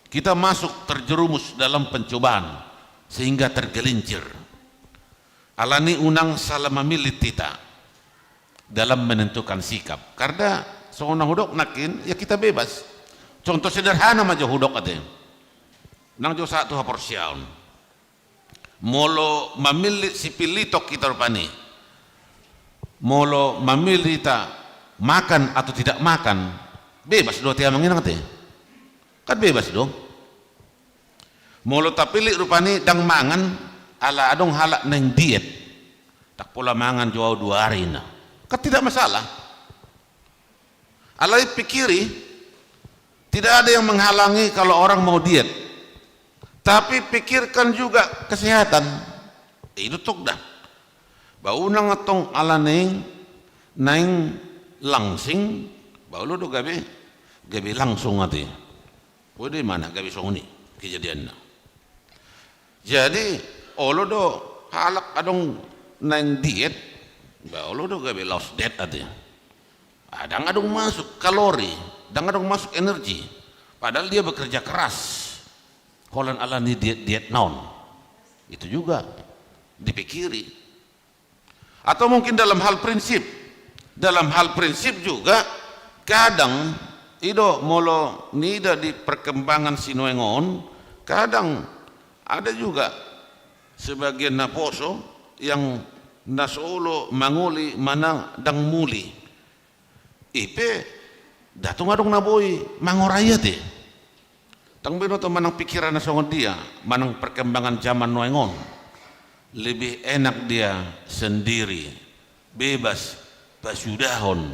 kita masuk terjerumus dalam pencobaan sehingga tergelincir alani unang salah memilih tita dalam menentukan sikap karena seorang hudok nakin ya kita bebas contoh sederhana aja hudok ate nang jo satu haporsiaun molo mamili si pilitok kita rupani molo mamili ta makan atau tidak makan, bebas do tia manginang teh. Kan bebas dong. Molo tapili rupani dang mangan ala adong halak neng diet. Tak pola mangan jauh 2 hari na. Kan tidak masalah. Alai pikiri, tidak ada yang menghalangi kalau orang mau diet. Tapi pikirkan juga kesehatan. Itu tok dah. Bau nang atong ala neng langsing, bau lo do gabe langsung ati. Bode mana gabe songoni kejadiannya. Jadi olo do halak adong nang diet, bau lo do gabe lost diet ati. Adang adong masuk kalori, dang adong masuk energi. Padahal dia bekerja keras. Kolan ala ni diet naon. Itu juga dipikiri. Atau mungkin dalam hal prinsip. Dalam hal prinsip juga kadang ido molo nida di perkembangan sinuengon, kadang ada juga sebagian naposo yang nasolo manguli manang dang muli. Ipe datung adong naboy mangoraya teh. Tang bino to manang pikiran na songon dia, manang perkembangan zaman noengon. Lebih enak dia sendiri, bebas basudahon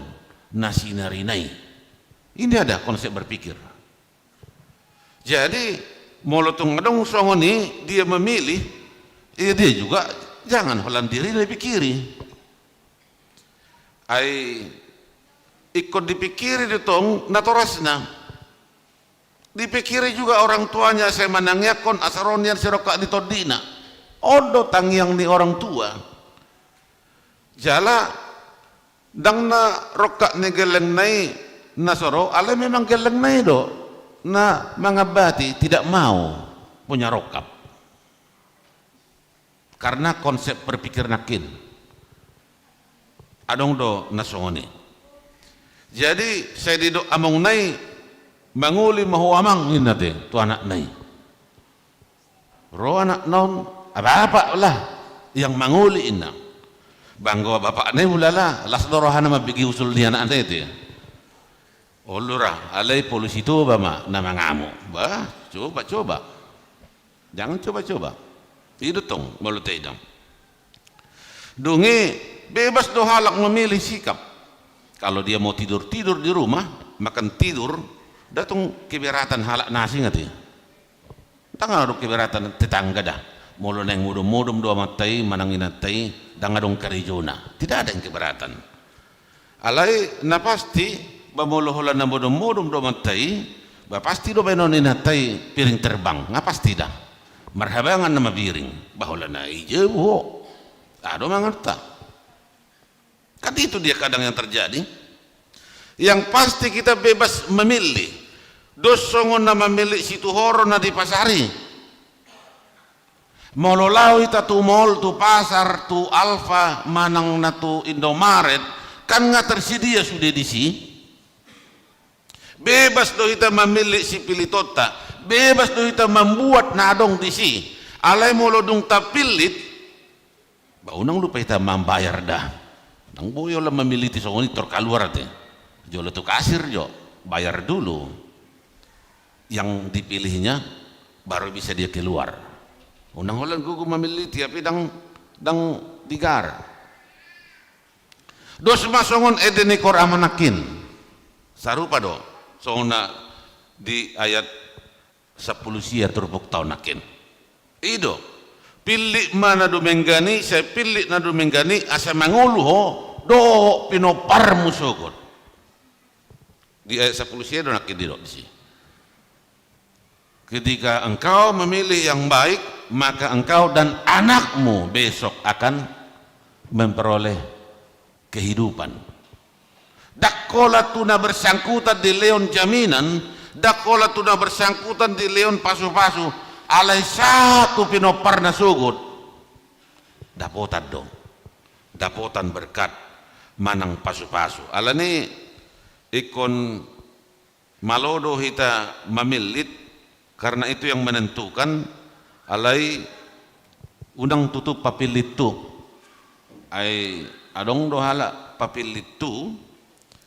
nasi narinai. Ini ada konsep berpikir. Jadi molotung adong songon ini dia memilih, dia juga jangan holan diri lebih kiri. Ikut dipikiri ditong natorasna. Dipikiri juga orang tuanya saya manangnya kon asaronian siroka ditodina. Odo tangiang ni orang tua. Jala dang na roka ni geleng nai nasoro, ale memang geleng nai do. Na mangabati tidak mau punya rokap. Karena konsep berpikir nakin. Adong do nasongoni. Jadi saya didok among nai manguli mahu amang ini nate tu anak nai. Ro anak non apa lah yang manguli ina. Banggo bapak nai ulala las dorohana mabigi usul dia anak nai itu. Olura alai polisi tu bama nama ngamu. Bah coba. Jangan coba. Itu tong malu teidam. Dungi bebas do halak memilih sikap. Kalau dia mau tidur di rumah, makan tidur, datang keberatan halak nasi ngati. Tangan ada keberatan tetangga dah. Mulu neng mudum doa matai, manangin matai, dangadong karijona. Tidak ada yang keberatan. Alai na pasti, bamolo hola na mudum doa matai, ba pasti do benonin matai piring terbang. Nga pasti dah. Marhabangan nama biring, bahola na ijewo. Ado mangerta. Kan itu dia kadang yang terjadi. Yang pasti kita bebas memilih. Dosongon na memilih situ horo na di pasari. Mololau ita tu mall, tu pasar, tu Alfa, manang na tu Indomaret, kan nggak tersedia sudah di si. Bebas do kita memilih si pilitota. Bebas do kita membuat nadong di si. Alai molodung tapilit, baunang lupa kita membayar dah. Nang boyo lah memilih ti songoni terkaluar teh. Jo letu kasir jo, bayar dulu. Yang dipilihnya baru bisa dia keluar. Unang holan gugu memilih tapi dang digar. Dos masongon edenekor amanakin. Sarupa do. Songona di ayat 10 sia turpuk tahun nakin. Ido. Pilih mana do menggani, saya pilih na do menggani asa mangulu ho do pinopar musogot. Di ayat 10 sia do nakin di sini. Ketika engkau memilih yang baik, maka engkau dan anakmu besok akan memperoleh kehidupan. Dakola tuna bersangkutan di leon jaminan, dakola tuna bersangkutan di leon pasu-pasu, alai satu pinopar na sugut. Dapotan dong, dapotan berkat manang pasu-pasu. Alani ikon malodo hita mamilit. Karena itu yang menentukan alai undang tutup papilitu ai adong dohala papilitu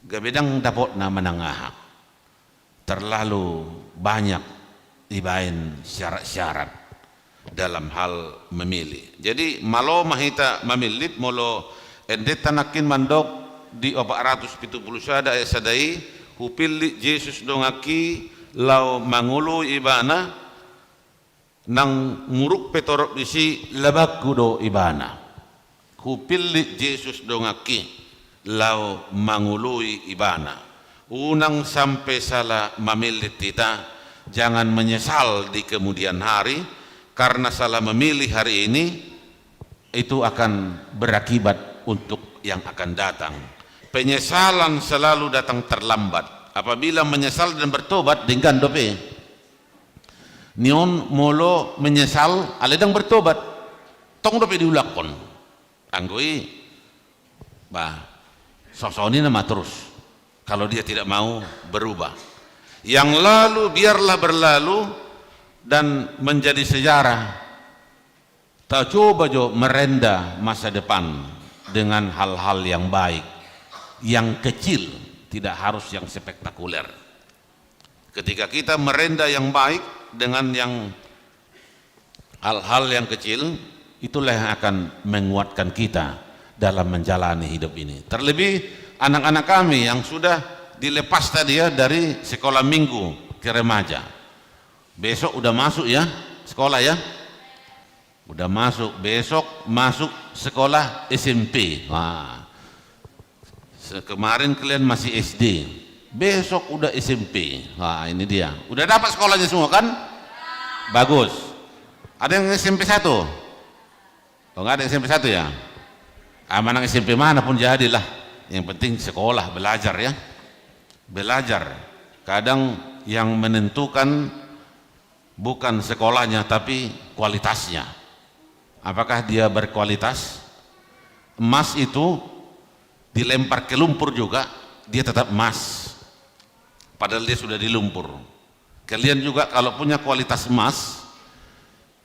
gabedang dapot na menengah terlalu banyak ibain syarat-syarat dalam hal memilih. Jadi malo mahita memilit molo endet tanakin mandok di 470 sada ayat sadai hupilli Yesus dongaki lau mangulu ibana nang muruk petorok disi labak kudo ibana hupilli Yesus dongaki lau mangului ibana. Unang sampai salah memilih kita, jangan menyesal di kemudian hari, karena salah memilih hari ini itu akan berakibat untuk yang akan datang. Penyesalan selalu datang terlambat. Apabila menyesal dan bertobat dengan dope nion molo menyesal aledang bertobat tong dope diulakon anggoi bah sosoni nama terus kalau dia tidak mau berubah. Yang lalu biarlah berlalu dan menjadi sejarah. Tak coba jo merenda masa depan dengan hal-hal yang baik, yang kecil, tidak harus yang spektakuler. Ketika kita merenda yang baik dengan yang hal-hal yang kecil, itulah yang akan menguatkan kita dalam menjalani hidup ini. Terlebih anak-anak kami yang sudah dilepas tadi ya dari sekolah minggu ke remaja. Besok udah masuk ya sekolah ya. Udah masuk, besok masuk sekolah SMP. Wah. Kemarin kalian masih SD. Besok udah SMP. Wah, ini dia. Udah dapat sekolahnya semua kan? Bagus. Ada yang SMP 1? Oh, enggak ada yang SMP 1 ya? Amanang SMP mana pun jadilah. Yang penting sekolah, belajar ya. Belajar. Kadang yang menentukan bukan sekolahnya tapi kualitasnya. Apakah dia berkualitas? Emas itu dilempar ke lumpur juga dia tetap emas. Padahal dia sudah di lumpur. Kalian juga kalau punya kualitas emas,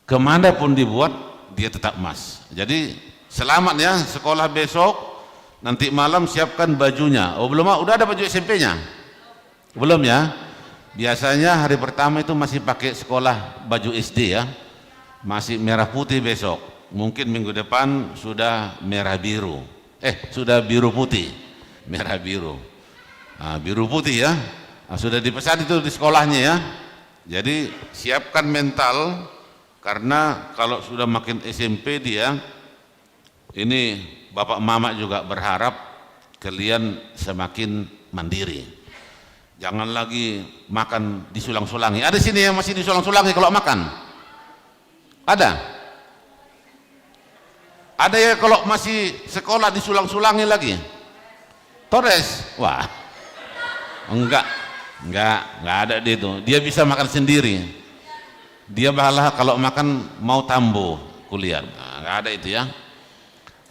kemana pun dibuat dia tetap emas. Jadi selamat ya sekolah besok. Nanti malam siapkan bajunya. Oh belum, udah ada baju SMP-nya? Belum ya? Biasanya hari pertama itu masih pakai sekolah baju SD ya. Masih merah putih besok. Mungkin minggu depan sudah merah biru. Sudah biru putih. Merah biru. Nah, biru putih ya. Nah, sudah dipesan itu di sekolahnya ya. Jadi siapkan mental, karena kalau sudah makin SMP dia, ini bapak mama juga berharap kalian semakin mandiri. Jangan lagi makan disulang-sulangi. Ada sini yang masih disulang-sulangi kalau makan? Ada? Ada ya kalau masih sekolah disulang-sulangi lagi? Torres? Wah, enggak ada dia itu. Dia bisa makan sendiri. Dia malah kalau makan mau tambo kuliah. Nah, enggak ada itu ya.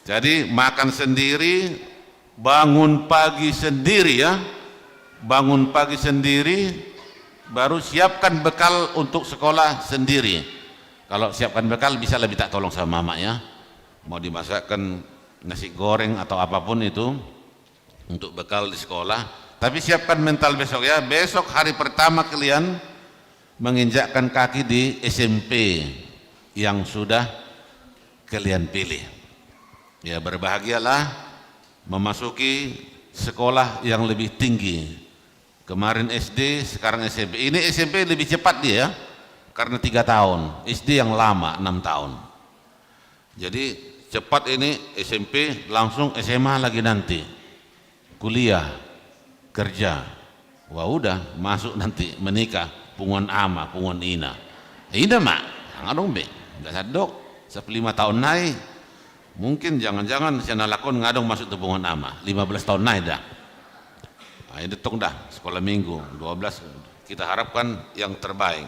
Jadi makan sendiri, bangun pagi sendiri ya. Bangun pagi sendiri, baru siapkan bekal untuk sekolah sendiri. Kalau siapkan bekal bisa lebih tak tolong sama mama ya. Mau dimasakkan nasi goreng atau apapun itu untuk bekal di sekolah. Tapi siapkan mental besok ya. Besok hari pertama kalian menginjakkan kaki di SMP yang sudah kalian pilih. Ya berbahagialah memasuki sekolah yang lebih tinggi. Kemarin SD, sekarang SMP. Ini SMP lebih cepat dia ya, karena 3 tahun. SD yang lama 6 tahun. Jadi cepat ini SMP langsung SMA lagi nanti. Kuliah, kerja. Wah udah masuk nanti menikah, pungon ama, pungon ina. Ina mak, ngadong be. Enggak sadok, 15 tahun naik. Mungkin jangan-jangan saya lakon ngadong masuk ke pungon ama. 15 tahun naik dah. Nah, ini tung dah sekolah minggu 12 kita harapkan yang terbaik.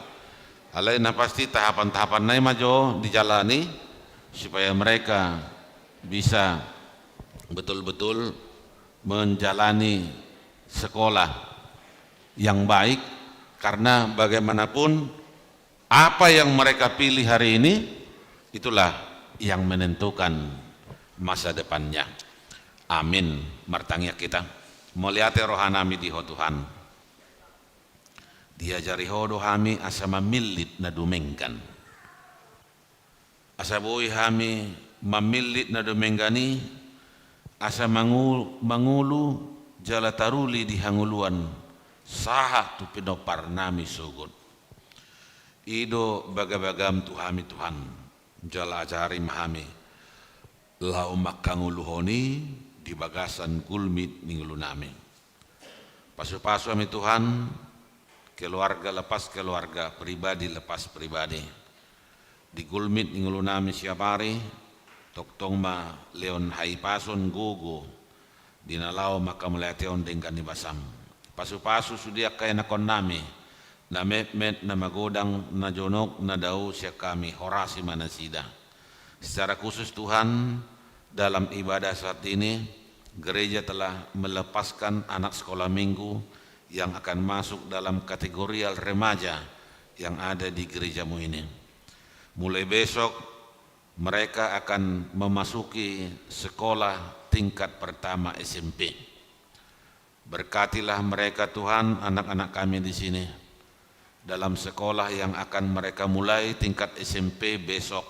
Alaina pasti tahapan-tahapan naik maju dijalani supaya mereka bisa betul-betul menjalani sekolah yang baik, karena bagaimanapun apa yang mereka pilih hari ini itulah yang menentukan masa depannya. Amin martangnya kita. melihat rohanami di ho Tuhan. Diajari ho dohami asa mamilit na dumenggan. Asa boy hami mamilit na dumenggani, asa mangulu jala taruli di hanguluan saha tu pinopar nami sugod. Ido bagabagam tuhami Tuhan, jala ajari mahami lau makanguluhoni di bagasan gulmit ningulu nami. Pasu-pasu kami Tuhan, keluarga lepas keluarga, pribadi lepas pribadi. Di gulmit ningulu nami siapari, toktong ma leon haipason gugu, dinalau maka meleteon dengkan di basam. Pasu-pasu sudia kaya nakon nami, na met na magodang na jonok na dau siya kami horasi manasida. Secara khusus Tuhan, dalam ibadah saat ini gereja telah melepaskan anak sekolah minggu yang akan masuk dalam kategori remaja yang ada di gerejamu ini. Mulai besok mereka akan memasuki sekolah tingkat pertama SMP. Berkatilah mereka Tuhan, anak-anak kami di sini dalam sekolah yang akan mereka mulai tingkat SMP besok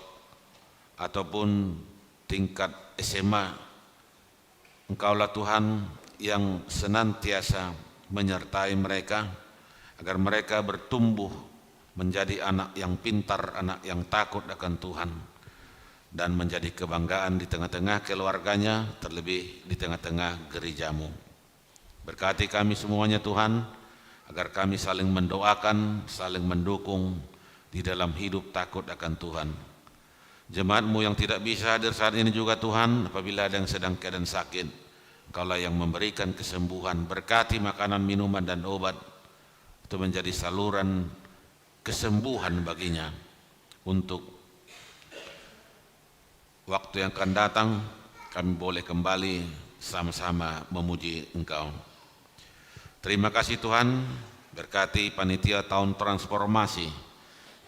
ataupun tingkat SMA. Engkaulah Tuhan yang senantiasa menyertai mereka agar mereka bertumbuh menjadi anak yang pintar, anak yang takut akan Tuhan, dan menjadi kebanggaan di tengah-tengah keluarganya, terlebih di tengah-tengah gerejamu. Berkati kami semuanya Tuhan, agar kami saling mendoakan, saling mendukung di dalam hidup takut akan Tuhan. Jemaat-Mu yang tidak bisa hadir saat ini juga Tuhan, apabila ada yang sedang keadaan sakit, Engkaulah yang memberikan kesembuhan. Berkati makanan, minuman dan obat itu menjadi saluran kesembuhan baginya, untuk waktu yang akan datang kami boleh kembali sama-sama memuji Engkau. Terima kasih Tuhan, berkati panitia tahun transformasi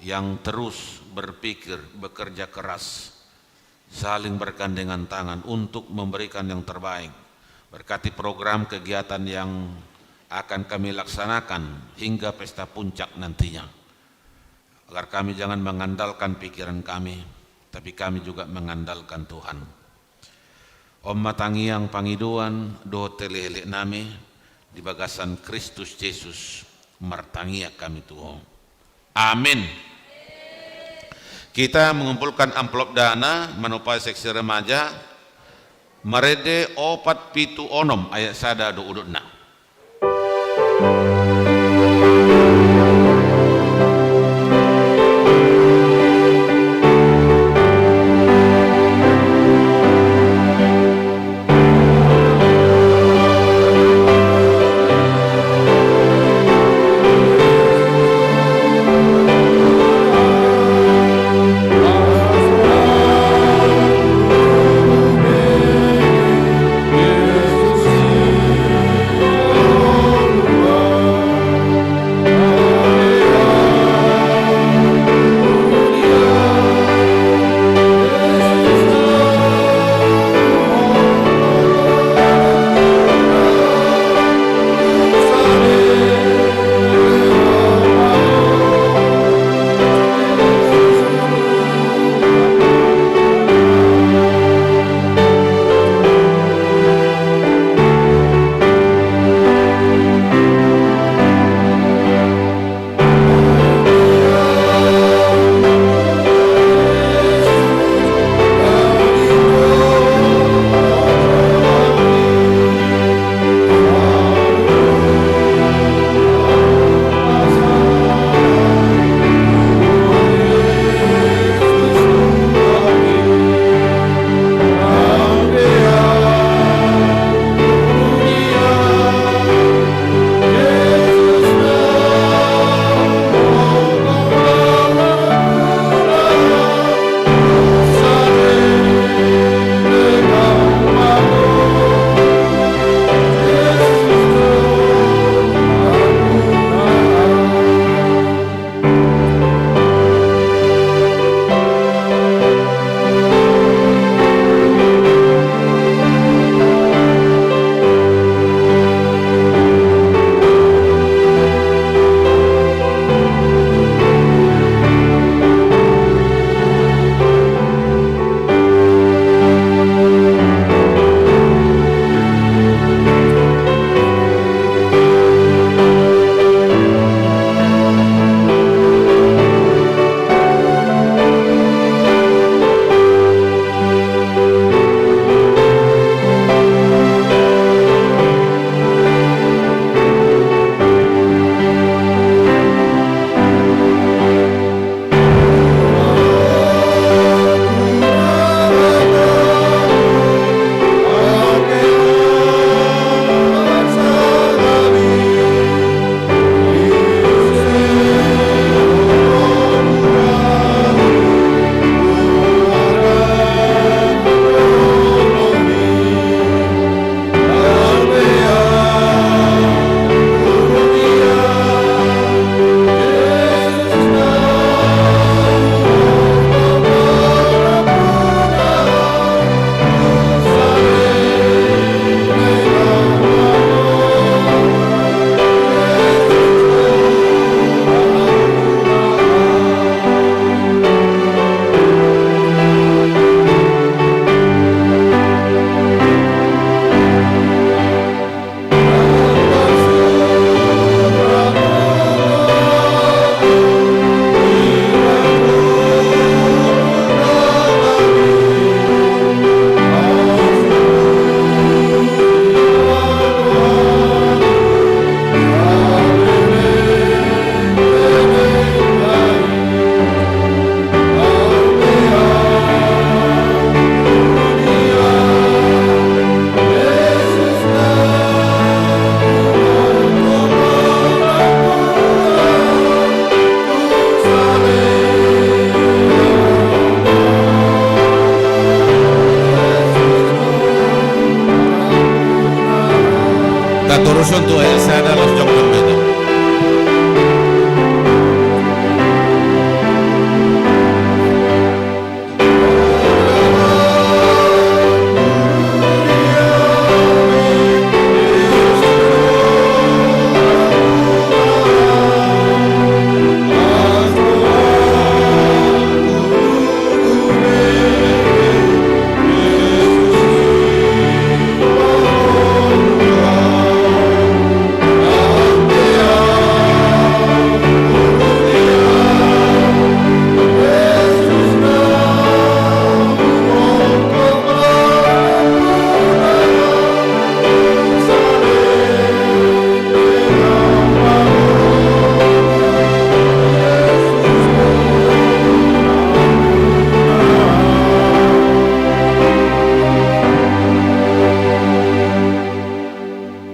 yang terus berpikir, bekerja keras, saling bergandengan tangan untuk memberikan yang terbaik. Berkati program kegiatan yang akan kami laksanakan hingga pesta puncak nantinya, agar kami jangan mengandalkan pikiran kami, tapi kami juga mengandalkan Tuhan. Om matangiang pangiduan do telele nami di bagasan Kristus Yesus martangia kami Tuhan. Amin. Kita mengumpulkan amplop dana menupai seksi remaja merede opat pitu onom ayat sada do udutna.
Yesus
Porson tu Elsa adalah jom beda.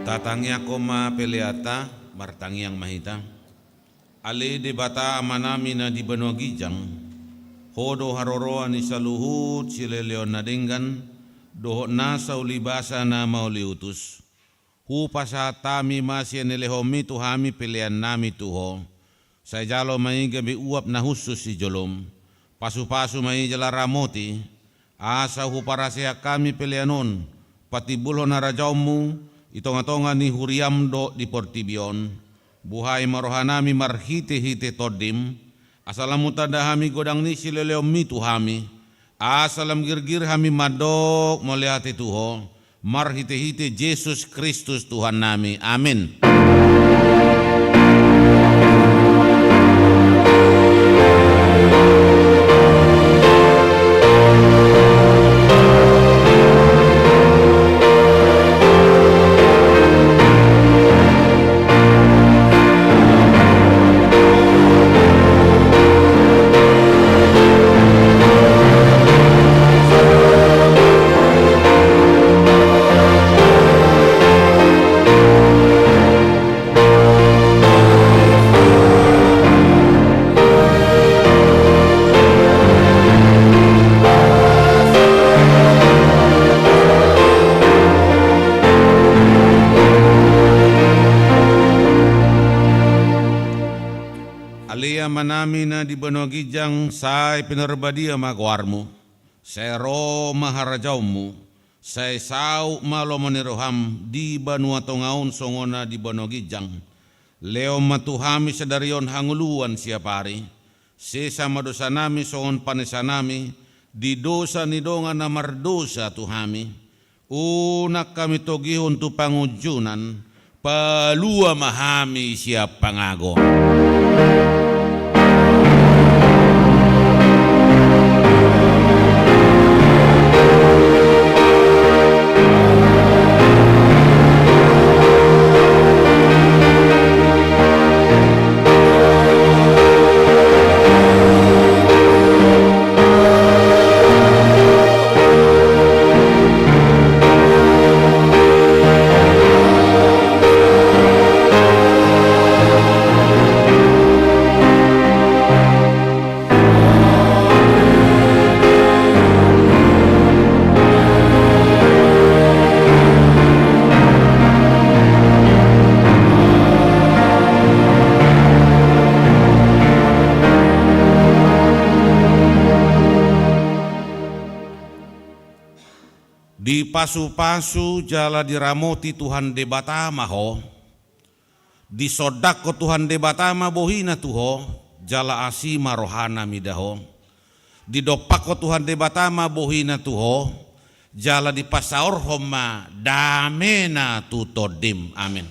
Tatangya koma peleata martangyang mahita ali de bata amanami na di benua gijang hodo haroroa ni saluhut sileleon na denggan doho nasa ulibasa na mauliutus hu pasatami masya nelehomi tuhami pelean nami tuho sa jalo mai gabi uap na husus si jolom pasu-pasu mai jala ramoti asa hu parasya kami peleanon patibulho na rajaumu itonga-tonga ni huriam do di portibion buhay marohanami marhite-hite todim asalamu tadahami godang ni sileleo mitu hami asalam girgir hami madok melihat tuho marhite-hite Yesus Kristus Tuhan nami amin. Alia manami na di benua gijang say penerbadia magwarmu, say ro maharajaumu, say sau malo maniroham di benua tongaun songona di benua gijang. Leo matuhami sedarion hanguluan siapari, sesama dosa nami songon panesanami, di dosa nidonga na mardosa tuhami. Unak kami togihon tu pangujunan, palua mahami siap pangago. Di pasu-pasu jala diramoti Tuhan debatama ho, di sodako Tuhan debatama bohina tuho, jala asima rohana midaho, di dopako Tuhan debatama bohina tuho, jala di pasaor homa damena tutodim, amin.